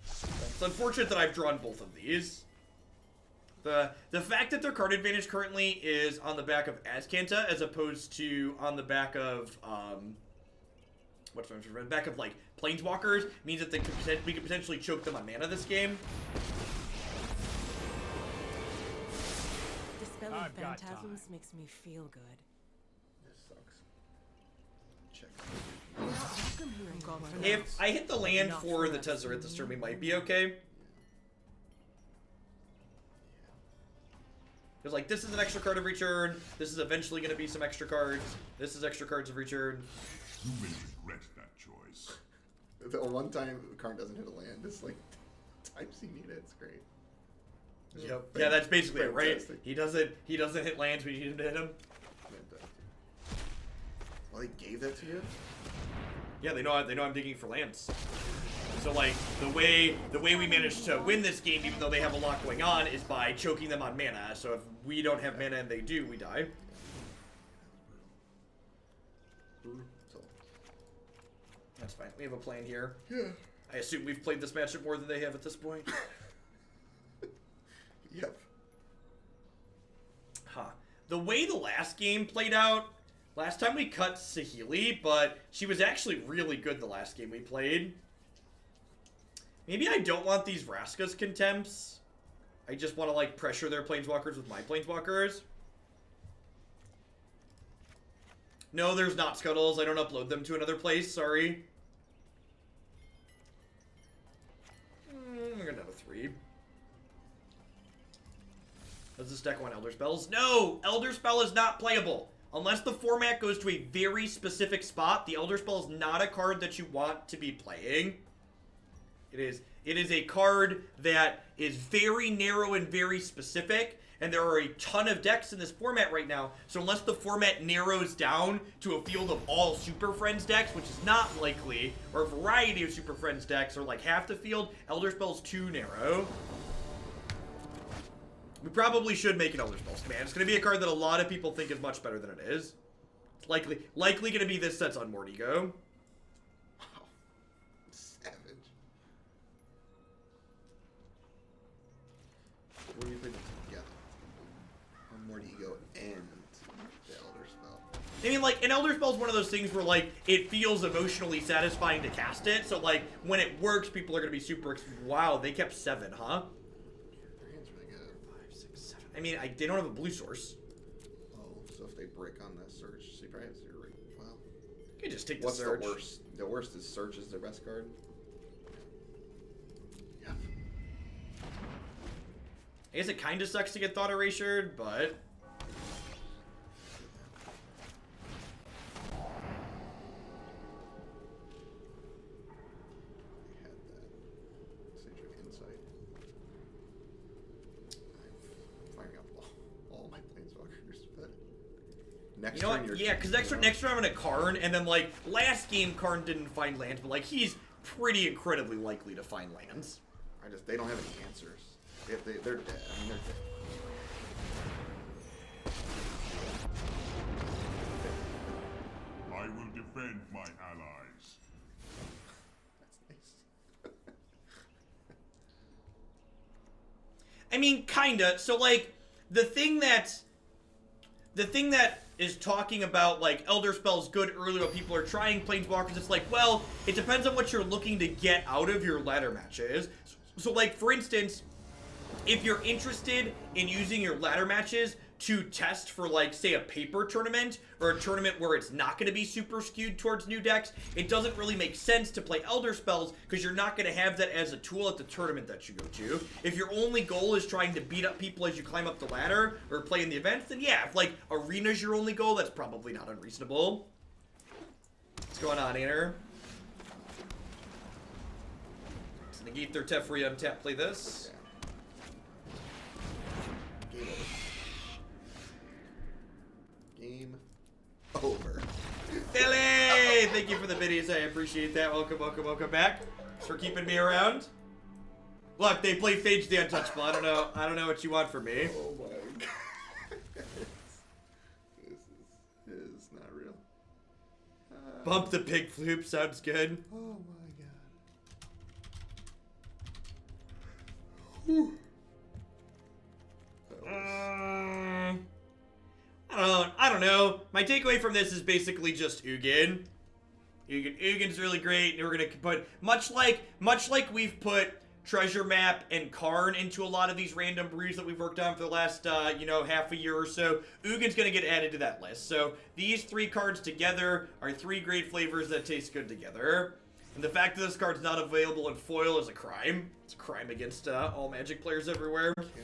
It's unfortunate that I've drawn both of these. The fact that their card advantage currently is on the back of Azcanta as opposed to on the back of back of like Planeswalkers means that we could potentially choke them on mana this game. smell of I've got phantasms time. makes me feel good. This sucks. Check. You're not welcome here. I'm gone for now. If I hit the land for the Tezzeret this turn, we might be okay. Because, like, this is an extra card of return. This is eventually going to be some extra cards. This is extra cards of return. You may regret that choice. The one time Karn doesn't hit a land, it's like times he need it. It's great. Yep. Yeah, that's basically it, right? Fantastic. He doesn't hit lands when you need him to hit him. Fantastic. Well, they gave that to you? Yeah, they know I'm digging for lands. So like the way we managed to win this game, even though they have a lot going on, is by choking them on mana. So if we don't have mana and they do, we die. So, That's fine. We have a plan here. yeah. I assume we've played this matchup more than they have at this point. Yep. Huh. The way the last game played out, last time we cut Saheeli, but she was actually really good the last game we played. Maybe I don't want these Vraska's Contempts. I just want to, like, pressure their Planeswalkers with my Planeswalkers. No, there's not Scuttles. I don't upload them to another place. Sorry. I'm gonna have a 3. Does this deck want Elder Spells? No! Elder Spell is not playable. Unless the format goes to a very specific spot, the Elder Spell is not a card that you want to be playing. It is a card that is very narrow and very specific, and there are a ton of decks in this format right now, so unless the format narrows down to a field of all Super Friends decks, which is not likely, or a variety of Super Friends decks, or like half the field, Elder Spell's too narrow. We probably should make an Elder Spells command. It's going to be a card that a lot of people think is much better than it is. It's likely going to be this set's Unmoored Ego. Wow. Savage. What do you think together? Unmoored Ego and the Elder Spell. I mean, like, an Elder Spell is one of those things where, like, it feels emotionally satisfying to cast it. So, like, when it works, people are going to be super... Wow, they kept 7, huh? Their hand's really good. 5, 6, 7. I mean, they don't have a blue source. Oh, so if they break on that Surge, so you probably have 0 rate. Wow. You can just take the What's Surge. the worst? The worst is Surge is their best card. Yep. I guess it kind of sucks to get Thought Erasure, but... I had that Sage of Insight. I'm firing up all my Planeswalkers, but next You know turn what? Yeah, because next turn I'm going to Karn, and then, like, last game Karn didn't find lands, but, like, he's pretty incredibly likely to find lands. they don't have any answers. They're dead. I mean, they're dead. I will defend my allies. That's nice. I mean, kinda. So, like, the thing that is talking about, like, Elder Spells good early when people are trying Planeswalkers, it's like, well, it depends on what you're looking to get out of your ladder matches. So, like, for instance, if you're interested in using your ladder matches to test for, like, say, a paper tournament, or a tournament where it's not going to be super skewed towards new decks, it doesn't really make sense to play Elder Spells, because you're not going to have that as a tool at the tournament that you go to. If your only goal is trying to beat up people as you climb up the ladder, or play in the events, then yeah, if, like, Arena's your only goal, that's probably not unreasonable. What's going on, Aner? Let's negate their Teferi untap, play this. Game over. Game over. Billy! Thank you for the videos. I appreciate that. Welcome, welcome, welcome back. Thanks for keeping me around. Look, they play Phage the Untouchable. I don't know what you want from me. Oh my god. This is not real. Bump the pig floop. Sounds good. Oh my god. Whew. That was- I don't know. My takeaway from this is basically just Ugin. Ugin's really great. And we're gonna put much like we've put Treasure Map and Karn into a lot of these random brews that we've worked on for the last, half a year or so. Ugin's going to get added to that list. So these 3 cards together are 3 great flavors that taste good together. And the fact that this card's not available in foil is a crime. It's a crime against all Magic players everywhere. Can't